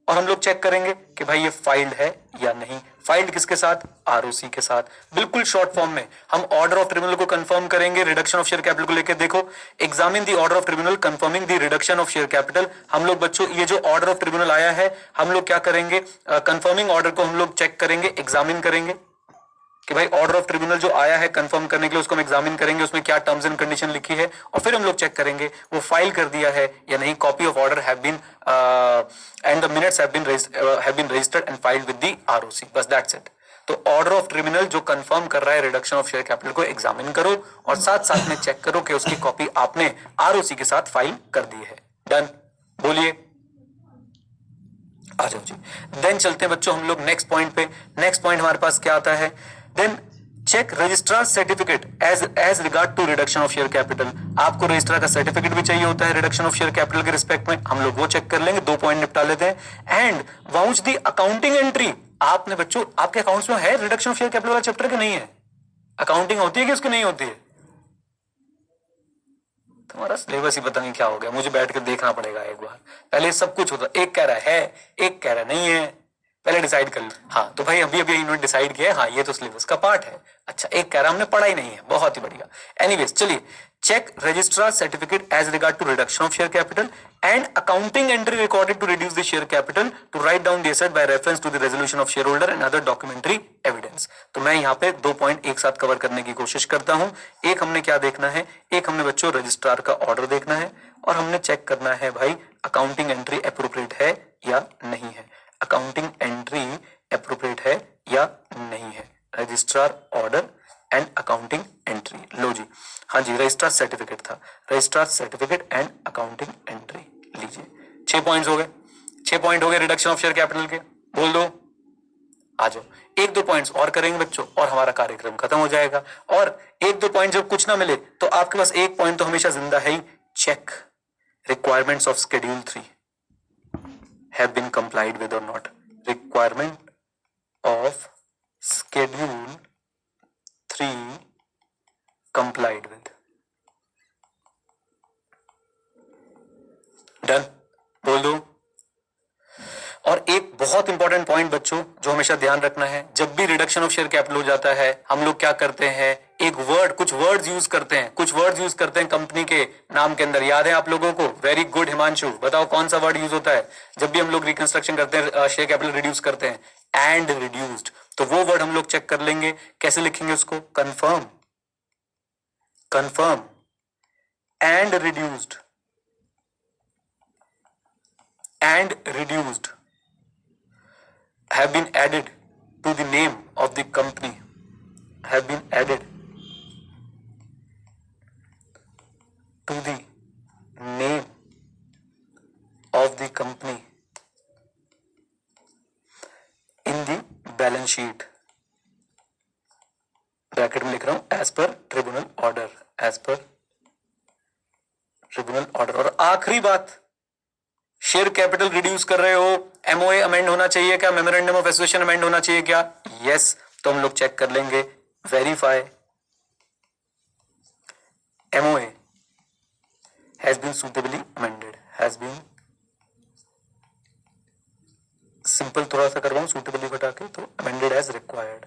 और हम लोग चेक करेंगे कि भाई ये फाइल्ड है या नहीं। फाइल्ड किसके साथ, आरओसी के साथ। बिल्कुल शॉर्ट फॉर्म में हम ऑर्डर ऑफ ट्रिब्यूनल को कंफर्म करेंगे रिडक्शन ऑफ शेयर कैपिटल को लेकर। देखो, examine the order of tribunal confirming the reduction of share capital. हम लोग बच्चों ये जो ऑर्डर ऑफ ट्रिब्यूनल आया है, हम लोग क्या करेंगे, कंफर्मिंग ऑर्डर को हम लोग चेक करेंगे, एग्जामिन करेंगे कि भाई ऑर्डर ऑफ ट्रिब्यूनल जो आया है कंफर्म करने के लिए, उसको हम एग्जामिन करेंगे, उसमें क्या टर्म्स एंड कंडीशन लिखी है, और फिर हम लोग चेक करेंगे वो फाइल कर दिया है या नहीं। Copy of order have been and the minutes have been registered and filed with the ROC, बस दैट्स इट। तो ऑर्डर ऑफ ट्रिब्यूनल जो कंफर्म कर रहा है रिडक्शन ऑफ शेयर कैपिटल को एग्जामिन करो, और साथ साथ में चेक करो कि उसकी कॉपी आपने आरओसी के साथ फाइल कर दी है। डन, बोलिए आ जाओ जी। देन चलते हैं बच्चों हम लोग नेक्स्ट पॉइंट पे। नेक्स्ट पॉइंट हमारे पास क्या आता है, then check registrar certificate as regard to reduction of share capital. आपको रजिस्ट्रार का सर्टिफिकेट भी चाहिए होता है रिडक्शन ऑफ शेयर कैपिटल के रिस्पेक्ट में, हम लोग वो चेक कर लेंगे। 2 पॉइंट निपटा लेते हैं। And vouch the accounting entry. आपने बच्चों आपके अकाउंट्स में है रिडक्शन ऑफ शेयर कैपिटल वाला चैप्टर के नहीं है, अकाउंटिंग होती है कि उसकी नहीं होती है। तुम्हारा सिलेबस ही पता नहीं क्या हो गया, मुझे बैठ कर देखना पड़ेगा एक बार। पहले सब कुछ होता, एक कह रहा है एक कह रहा नहीं है, पहले डिसाइड कर लो। हाँ तो भाई अभी अभी इन्होंने डिसाइड किया है, हाँ ये तो सिलेबस का पार्ट है। अच्छा, एक कह रहा हमने पढ़ा ही नहीं है, बहुत ही बढ़िया। एनीवेज चलिए, check registrar certificate as regard to reduction of share capital and accounting entry recorded to reduce the share capital to write down the asset by reference to the resolution of shareholder and other documentary evidence. तो मैं यहाँ पे 2 point एक साथ cover करने की कोशिश करता हूँ। एक हमने क्या देखना है, एक हमने बच्चों रजिस्ट्रार का ऑर्डर देखना है, और हमने चेक करना है भाई अकाउंटिंग एंट्री एप्रोप्रिएट है या नहीं है। अकाउंटिंग एंट्री एप्रोप्रिएट है या नहीं है, registrar order and accounting entry. लो जी, हाँ जी, रजिस्ट्रार सर्टिफिकेट था, registrar certificate and accounting entry लीजिए। 6 पॉइंट्स हो गए, 6 पॉइंट हो गए रिडक्शन ऑफ शेयर कैपिटल के, बोल दो आ जाओ। 1-2 पॉइंट्स और करेंगे बच्चों और हमारा कार्यक्रम खत्म हो जाएगा। और 1-2 पॉइंट जब कुछ ना मिले तो आपके पास एक पॉइंट तो हमेशा जिंदा है ही, check requirements of schedule 3 have been complied with or not. Requirement of schedule 3 complied with. Done, बोल दो। और एक बहुत इंपॉर्टेंट पॉइंट बच्चों जो हमेशा ध्यान रखना है, जब भी रिडक्शन ऑफ शेयर कैपिटल हो जाता है हम लोग क्या करते हैं, एक वर्ड, कुछ वर्ड्स यूज करते हैं, कुछ वर्ड्स यूज करते हैं कंपनी के नाम के अंदर। याद है आप लोगों को? वेरी गुड हिमांशु, बताओ कौन सा वर्ड यूज होता है जब भी हम लोग रिकंस्ट्रक्शन करते हैं, शेयर कैपिटल रिड्यूस करते हैं? And reduced. तो वो वर्ड हम लोग चेक कर लेंगे, कैसे लिखेंगे उसको, confirm, confirm and reduced, and reduced have been added to the name of the company, have been added to the name of the company in the balance sheet, bracket में लिख रहा हूं as per tribunal order, as per tribunal order। और आखिरी बात, share capital reduce कर रहे हो, एमओए अमेंड होना चाहिए क्या, मेमोरेंडम ऑफ एसोसिएशन अमेंड होना चाहिए क्या? यस, तो हम लोग चेक कर लेंगे, verify MOA has been suitably amended, has been, simple थोड़ा सा करवाऊं सुटेबली हटा के, तो amended as required,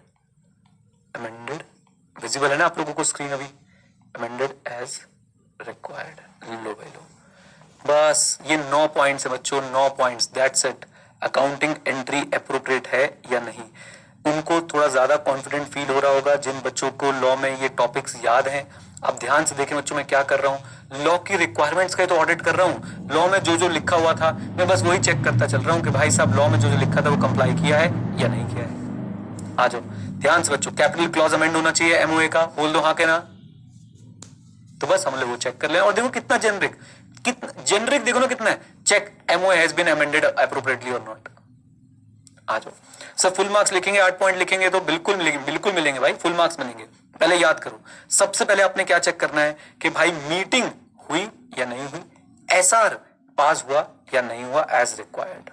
amended visible है ना आप लोगों को स्क्रीन अभी, अमेंडेड एज रिक्वायर्ड। लो भाई लो, बस ये 9 पॉइंट्स है बच्चों, 9 points, that's it. Accounting entry appropriate है या नहीं, उनको थोड़ा ज्यादा कॉन्फिडेंट फील हो रहा होगा जिन बच्चों को लॉ में ये टॉपिक्स याद हैं। आप ध्यान से देखें बच्चों, मैं क्या कर रहा हूं, लॉ की रिक्वायरमेंट्स का तो ऑडिट कर रहा हूं। लॉ में जो जो लिखा हुआ था मैं बस वही चेक करता चल रहा हूं कि भाई साहब लॉ में जो जो लिखा था वो कंप्लाई किया है या नहीं किया है। आ जाओ ध्यान से बच्चों, कैपिटल क्लॉज अमेंड होना चाहिए एमओए का, बोल दो हाँ के ना। तो बस हम लोग वो चेक कर ले और देखो कितना जेनरिक, कितना जेनरिक देखो ना कितना है, check MOA has been amended appropriately or not. आ जाओ सर, फुल मार्क्स लिखेंगे, 8 पॉइंट लिखेंगे तो बिल्कुल मिलेंगे, बिल्कुल मिलेंगे भाई, फुल मार्क्स मिलेंगे। पहले याद करो, सबसे पहले आपने क्या चेक करना है कि भाई मीटिंग हुई या नहीं हुई, एसआर पास हुआ या नहीं हुआ as required,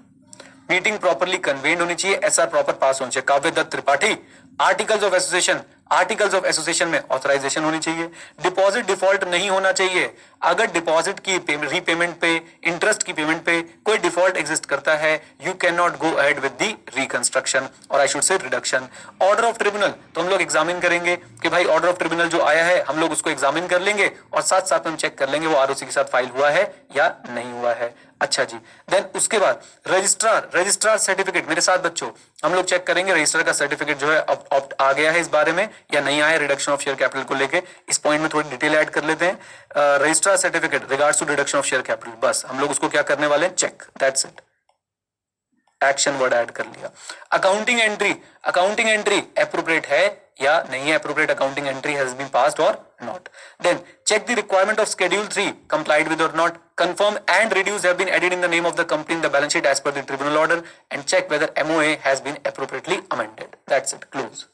meeting properly convened होनी चाहिए, एसआर प्रॉपर पास होनी चाहिए। Kavya Dutt Tripathi, articles of association, articles of association में ऑथराइजेशन होनी चाहिए, डिपॉजिट डिफॉल्ट नहीं होना चाहिए। अगर डिपॉजिट की रीपेमेंट पे, इंटरेस्ट की पेमेंट पे कोई डिफॉल्ट एग्जिस्ट करता है, you can not go ahead with the reconstruction और I should say reduction. Order of tribunal तो हम लोग एग्जामिन करेंगे कि भाई ऑर्डर ऑफ ट्रिब्यूनल जो आया है हम लोग उसको एग्जामिन कर लेंगे और साथ साथ हम चेक कर लेंगे वो आरओसी के साथ फाइल हुआ है या नहीं हुआ है। अच्छा जी, देन उसके बाद रजिस्ट्रार, रजिस्ट्रार सर्टिफिकेट, मेरे साथ बच्चों हम लोग चेक करेंगे रजिस्ट्रार का सर्टिफिकेट जो है ऑप्ट आ गया है इस बारे में या नहीं आया, रिडक्शन ऑफ शेयर कैपिटल को लेके। इस पॉइंट में थोड़ी डिटेल ऐड कर लेते हैं। Registrar certificate regards to reduction of share capital, बस हम लोग उसको क्या करने वाले हैं, check, that's it, action word add कर लिया। Accounting entry, accounting entry appropriate है या नहीं है, appropriate accounting entry has been passed और not. Then check the requirement of schedule 3 complied with or not, confirm and reduce have been added in the name of the company in the balance sheet as per the tribunal order and check whether MOA has been appropriately amended, that's it, close।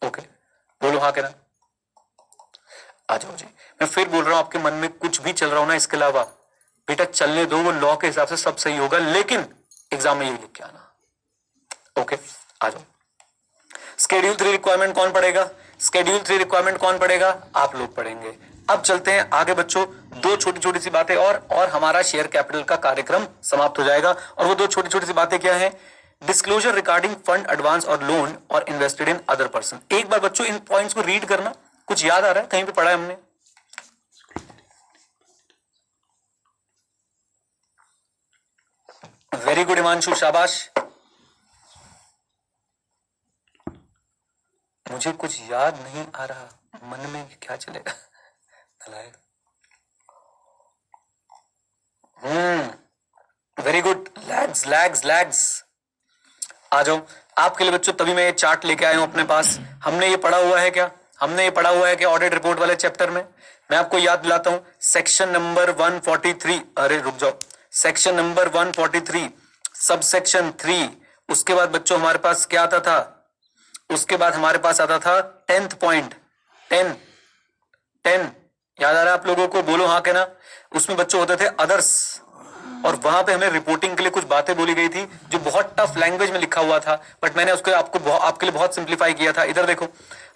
okay, बोलो हाँ कहना। आ जाओ जी, मैं फिर बोल रहा हूं आपके मन में कुछ भी चल रहा हो ना इसके अलावा, बेटा चलने दो, वो लॉ के हिसाब से सब सही होगा, लेकिन एग्जाम में यही लिख के आना। ओके आ जाओ, स्केड्यूल 3 रिक्वायरमेंट कौन पढ़ेगा, स्केड्यूल 3 रिक्वायरमेंट कौन पढ़ेगा, आप लोग पढ़ेंगे। अब चलते हैं आगे बच्चों, दो छोटी छोटी सी बातें और हमारा शेयर कैपिटल का कार्यक्रम समाप्त हो जाएगा। और वो दो छोटी छोटी सी बातें क्या है, डिस्क्लोजर रिगार्डिंग फंड एडवांस और लोन और इन्वेस्टेड इन अदर पर्सन। एक बार बच्चों इन पॉइंट्स को रीड करना, कुछ याद आ रहा है, कहीं पे पढ़ा है हमने, वेरी गुड हिमांशु, शाबाश। मुझे कुछ याद नहीं आ रहा, मन में क्या चलेगा, very good, lags lags lags. आ जाओ, आपके लिए बच्चों तभी मैं ये चार्ट लेके आया हूं अपने पास। हमने ये पढ़ा हुआ है क्या, हमने ये पढ़ा हुआ है क्या ऑडिट रिपोर्ट वाले चैप्टर में। मैं आपको याद दिलाता हूं, सेक्शन नंबर 143, अरे रुक जाओ, सेक्शन नंबर 143 सब सेक्शन 3, उसके बाद बच्चों हमारे पास क्या आता था, उसके बाद हमारे पास आता था 10th पॉइंट, 10 याद आ रहा है आप लोगों को, बोलो हाँ के ना। उसमें बच्चों होते थे अदर्स, और वहां पे हमें रिपोर्टिंग के लिए कुछ बातें बोली गई थी जो बहुत टफ लैंग्वेज में लिखा हुआ था, बट मैंने उसको आपके लिए बहुत सिंप्लीफाई किया था। इधर देखो,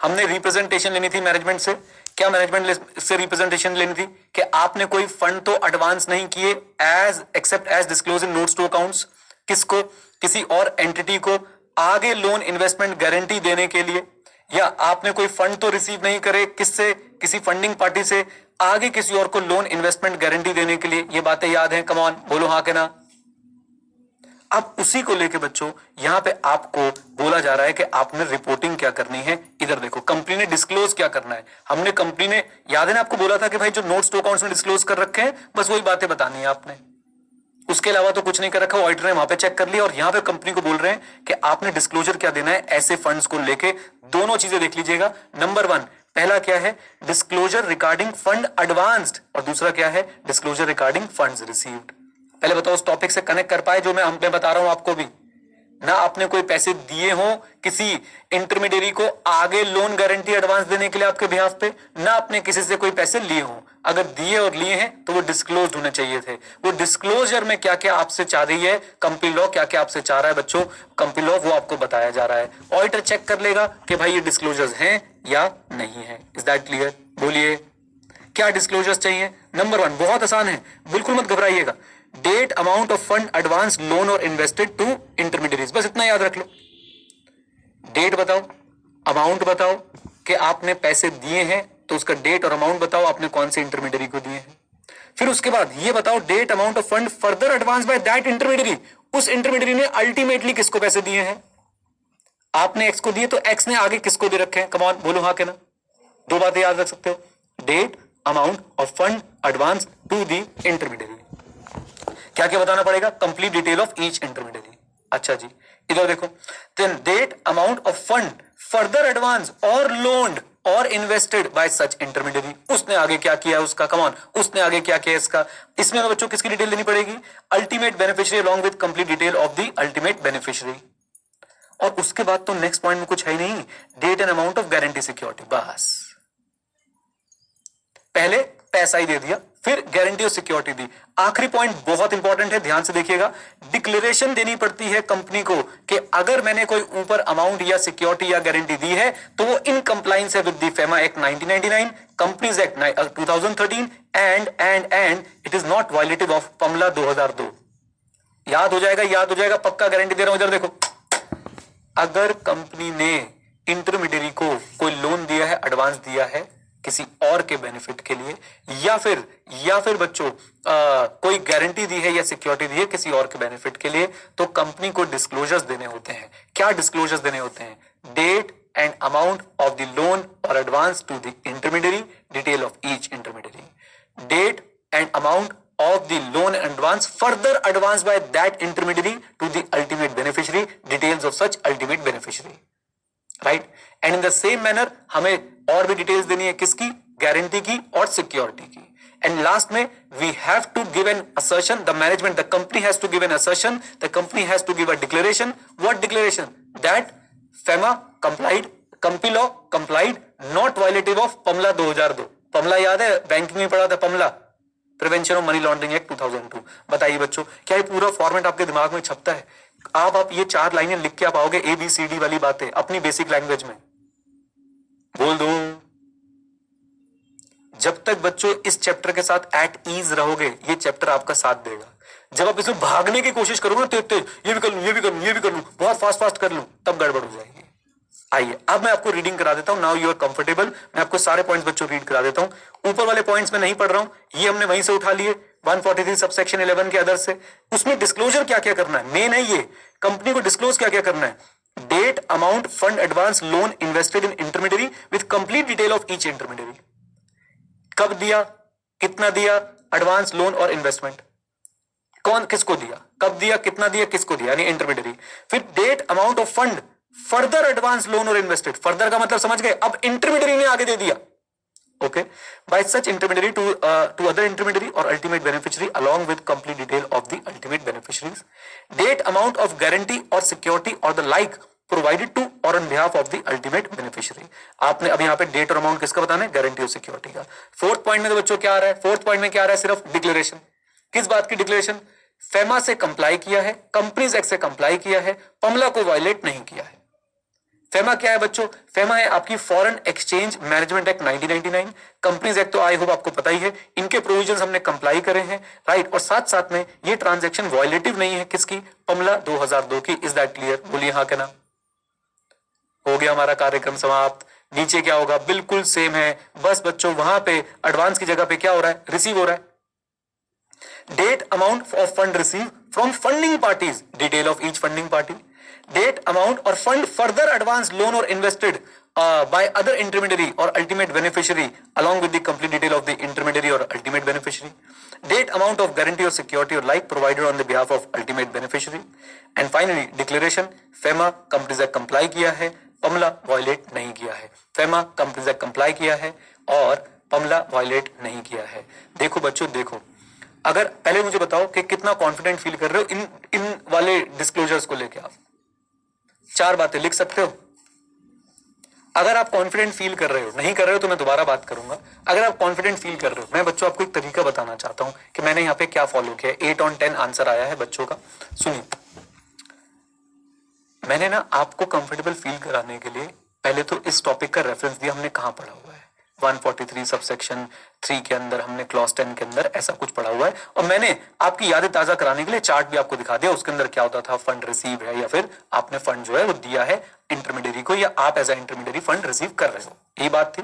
हमने रिप्रेजेंटेशन लेनी थी मैनेजमेंट से। क्या मैनेजमेंट से रिप्रेजेंटेशन लेनी थी कि आपने कोई फंड तो एडवांस नहीं किए as except as disclose in notes to accounts, किसको, किसी और एंटिटी को आगे लोन इन्वेस्टमेंट गारंटी देने के लिए, या आपने कोई फंड तो रिसीव नहीं करे किससे, किसी फंडिंग पार्टी से आगे किसी और को लोन इन्वेस्टमेंट गारंटी देने के लिए। ये बातें याद हैं, कम ऑन बोलो हाँ के ना। अब उसी को लेके बच्चों यहां पे आपको बोला जा रहा है कि आपने रिपोर्टिंग क्या करनी है। इधर देखो, कंपनी ने डिस्क्लोज क्या करना है, हमने कंपनी ने, याद है ना आपको बोला था कि भाई जो नोट्स टू अकाउंट्स में डिस्क्लोज कर रखे हैं बस वही बातें बतानी है आपने, उसके अलावा तो कुछ नहीं कर रखा। ऑडिटर ने वहां पे चेक कर लिया और यहां पे कंपनी को बोल रहे हैं कि आपने डिस्क्लोजर क्या देना है ऐसे फंड्स को लेके। दोनों चीजें देख लीजिएगा, नंबर 1 पहला क्या है, डिस्क्लोजर रिगार्डिंग फंड एडवांस्ड, और दूसरा क्या है, डिस्क्लोजर रिगार्डिंग फंड्स रिसीव्ड। पहले बताओ उस टॉपिक से कनेक्ट कर पाए जो मैं बता रहा हूं आपको भी ना। आपने कोई पैसे दिए हो किसी इंटरमीडियरी को आगे लोन गारंटी एडवांस देने के लिए आपके बिहाफ पे, ना आपने किसी से कोई पैसे लिए हो। अगर दिए और लिए हैं तो वो डिस्क्लोज होने चाहिए थे। वो डिस्क्लोजर में क्या क्या आपसे चाह रही है कंपनी लॉ, क्या क्या आपसे चाह रहा है बच्चों कंपनी लॉ, वो आपको बताया जा रहा है। ऑडिटर चेक कर लेगा कि भाई ये डिस्क्लोजर्स हैं या नहीं है। Is that clear? बोलिए क्या डिस्क्लोजर्स चाहिए। नंबर 1 बहुत आसान है, बिल्कुल मत घबराइएगा, date, amount of fund advance, loan और इन्वेस्टेड टू इंटरमीडियरीज, बस इतना याद रख लो। डेट बताओ, अमाउंट बताओ कि आपने पैसे दिए हैं तो उसका डेट और अमाउंट बताओ आपने कौन से इंटरमीडियरी को दिए हैं। फिर उसके बाद ये बताओ date, amount of fund further advance by that intermediary, उस इंटरमीडियरी ने अल्टीमेटली किसको पैसे दिए हैं। आपने एक्स को दिए तो एक्स ने आगे किसको दे रखे हैं, कम ऑन बोलो हाँ के ना। दो बातें याद रख सकते हो, date, amount of fund advance to the intermediary. क्या क्या बताना पड़ेगा? Complete detail of each intermediary. अच्छा जी, इधर देखो, then date, amount of fund further advance or loaned और इन्वेस्टेड बाय सच इंटरमीडियरी। उसने आगे क्या किया उसका, कम ऑन, उसने आगे क्या किया इसका। इसमें बच्चों किसकी डिटेल देनी पड़ेगी? Ultimate beneficiary along with complete detail of the ultimate beneficiary. और उसके बाद तो नेक्स्ट पॉइंट में कुछ है ही नहीं, date and amount of guarantee security. बस पहले पैसा ही दे दिया, फिर गारंटी और सिक्योरिटी दी। आखिरी पॉइंट बहुत इंपॉर्टेंट है, ध्यान से देखिएगा। डिक्लेरेशन देनी पड़ती है कंपनी को कि अगर मैंने कोई ऊपर अमाउंट या सिक्योरिटी या गारंटी दी है तो वो इन कंप्लायंस है with the FEMA act 1999, companies act 2013 and it is not violative of PMLA 2002। याद हो जाएगा, याद हो जाएगा, पक्का गारंटी दे रहा हूं। इधर देखो, अगर कंपनी ने इंटरमीडियरी को कोई लोन दिया है, एडवांस दिया है किसी और के बेनिफिट के लिए, या फिर बच्चों कोई गारंटी दी है या सिक्योरिटी दी है किसी और के बेनिफिट के लिए, तो कंपनी को डिस्क्लोजर्स देने होते हैं। क्या डिस्क्लोजर्स देने होते हैं? Date and amount of the loan और advance to the intermediary, detail of each intermediary, date and amount of the loan advance further advanced by that intermediary to the ultimate beneficiary, details of such ultimate beneficiary, right? And in the same manner हमें और भी details देनी है, किसकी? Guarantee की और security की। And last में we have to give an assertion, the management, the company has to give an assertion, the company has to give a declaration. What declaration? That FEMA complied, COMPI law complied, not violative of PAMLA 2002। PAMLA याद है, banking में पढ़ा था PAMLA, prevention of money laundering act 2002। बताइए बच्चों, क्या ये पूरा फॉर्मेट आपके दिमाग में छपता है? आप ये 4 लाइनें लिख के आप आओगे ABCD वाली बातें अपनी बेसिक लैंग्वेज में बोल दो। जब तक बच्चों इस चैप्टर के साथ एट ईज रहोगे, ये चैप्टर आपका साथ देगा। जब आप इसमें भागने की कोशिश करोगे ना, तेज ये भी कर लूं, ये भी कर लूं, ये भी कर लूं, बहुत फास्ट कर लूं, तब गड़बड़ हो जाएगी। आइए अब मैं आपको रीडिंग करा देता हूं। नाउ यू आर कंफर्टेबल, मैं आपको सारे पॉइंट्स बच्चों रीड करा देता हूं। ऊपर वाले पॉइंट्स में नहीं पढ़ रहा हूं, ये हमने वहीं से उठा लिए 143 सबसेक्शन 11 के अदर से। उसमें डिस्क्लोजर क्या क्या करना है, मेन है ये, कंपनी को डिस्क्लोज क्या क्या करना है। Date, amount, fund, advance, loan invested in intermediary with complete detail of each intermediary. कब दिया, कितना दिया, एडवांस, लोन और इन्वेस्टमेंट, कौन किसको दिया, कब दिया, कितना दिया, किसको दिया, यानी इंटरमीडियरी। फिर date, amount of fund further advance, loan और इन्वेस्टेड। फर्दर का मतलब समझ गए, अब इंटरमीडियरी ने आगे दे दिया। Okay, by such intermediary to other intermediary और ultimate beneficiary along with complete detail of the ultimate beneficiaries. Date, amount of guarantee और सिक्योरिटी और द लाइक प्रोवाइडेड टू और on behalf of the ultimate beneficiary. आपने अब यहाँ पे date और amount किसका बताना है? गारंटी और सिक्योरिटी का। फोर्थ पॉइंट में तो बच्चों क्या आ रहा है? फोर्थ पॉइंट में क्या आ रहा है? सिर्फ डिक्लेरेशन। किस बात की डिक्लेरेशन? फेमा से कंप्लाई किया है, कंपनीज एक्ट से कंप्लाई किया है, पमला को वायलेट नहीं किया है। फेमा क्या है बच्चों? फेमा है आपकी foreign exchange management act 1999, companies act तो आई होप आपको पता ही है, इनके प्रोविजंस हमने कंप्लाई करे हैं, राइट। और साथ साथ में ये ट्रांजैक्शन वायलेटिव नहीं है, किसकी? पमला 2002 की। Is that clear? बोलिए हाँ के ना। हो गया हमारा कार्यक्रम समाप्त। नीचे क्या होगा? बिल्कुल सेम है, बस बच्चों वहां पे एडवांस की जगह पे क्या हो रहा है? रिसीव हो रहा है। Date, amount of fund receive from funding parties, detail of each funding party. Date, amount और फंड फर्दर एडवांस, लोन और इन्वेस्टेड बाय अदर इंटरमीडियरी और ultimate beneficiary along with the complete detail of the intermediary और ultimate beneficiary. Date, amount of guarantee और security और like provided on the behalf of ultimate beneficiary. And finally declaration, FEMA companies act comply किया है, Pamela violet नहीं किया है। FEMA companies act comply किया है और पमला वायलेट नहीं किया है। देखो बच्चों, देखो, अगर पहले मुझे बताओ कि कितना कॉन्फिडेंट फील कर रहे हो इन वाले डिस्क्लोजर्स को लेके। आप 4 बातें लिख सकते हो। अगर आप कॉन्फिडेंट फील कर रहे हो, नहीं कर रहे हो तो मैं दोबारा बात करूंगा। अगर आप कॉन्फिडेंट फील कर रहे हो, मैं बच्चों आपको एक तरीका बताना चाहता हूं कि मैंने यहाँ पे क्या फॉलो किया है। 8 on 10 आंसर आया है बच्चों का। सुनिए, मैंने ना आपको कंफर्टेबल फील कराने के लिए पहले तो इस टॉपिक का रेफरेंस दिया, हमने कहां पढ़ा हुआ है। 143 सबसेक्शन 3 के अंदर हमने क्लॉज 10 के अंदर ऐसा कुछ पढ़ा हुआ है। और मैंने आपकी यादें ताजा कराने के लिए चार्ट भी आपको दिखा दिया, उसके अंदर क्या होता था, फंड रिसीव है या फिर आपने फंड जो है वो दिया है इंटरमीडियरी को, या आप as a intermediary fund receive कर रहे हो, यही बात थी।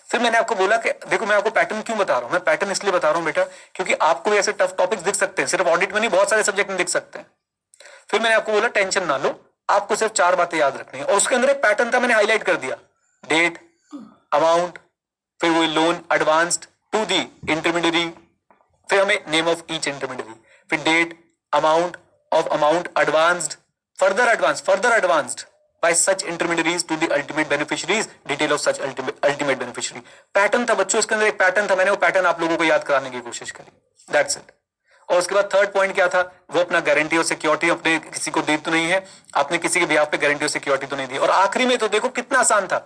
फिर मैंने आपको बोला कि देखो, मैं आपको पैटर्न क्यों बता रहा हूं, मैं पैटर्न इसलिए बता रहा हूं बेटा क्योंकि आपको ऐसे टफ टॉपिक्स दिख सकते हैं, सिर्फ ऑडिट में नहीं, बहुत सारे सब्जेक्ट में दिख सकते हैं। फिर मैंने आपको बोला टेंशन ना लो, आपको सिर्फ 4 बातें याद रखनी है, और उसके अंदर एक पैटर्न था, मैंने हाईलाइट कर दिया। डेट, अमाउंट, फिर वही loan advanced to the intermediary, फिर हमें नेम ऑफ ईच इंटरमीडियरी, फिर date, amount advanced, further advanced by such intermediaries to the ultimate beneficiaries, detail of such ultimate beneficiary। Pattern था बच्चों, इसके अंदर एक पैटर्न था, मैंने वो पैटर्न आप लोगों को याद कराने की कोशिश करी, दैट्स इट। और उसके बाद थर्ड पॉइंट क्या था, वो अपना गारंटी और सिक्योरिटी अपने किसी को दी तो नहीं है, आपने किसी के बिहाफ पे गारंटी और सिक्योरिटी तो नहीं दी। और आखिरी में तो देखो कितना आसान था,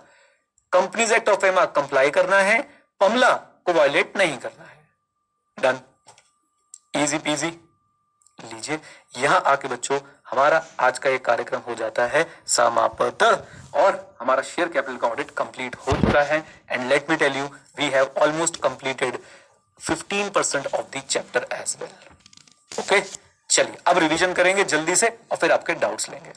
कंपनीज एक्ट ऑफ एमा कंप्लाई करना है, पमला को वायलेट नहीं करना है, डन, इजी पीजी। लीजिए यहां आके बच्चों हमारा आज का ये कार्यक्रम हो जाता है समाप्त और हमारा शेयर कैपिटल का ऑडिट कंप्लीट हो चुका है। And let me tell you we have almost completed 15% of the chapter as well. Okay, चलिए अब रिवीजन करेंगे जल्दी से और फिर आपके डाउट्स लेंगे।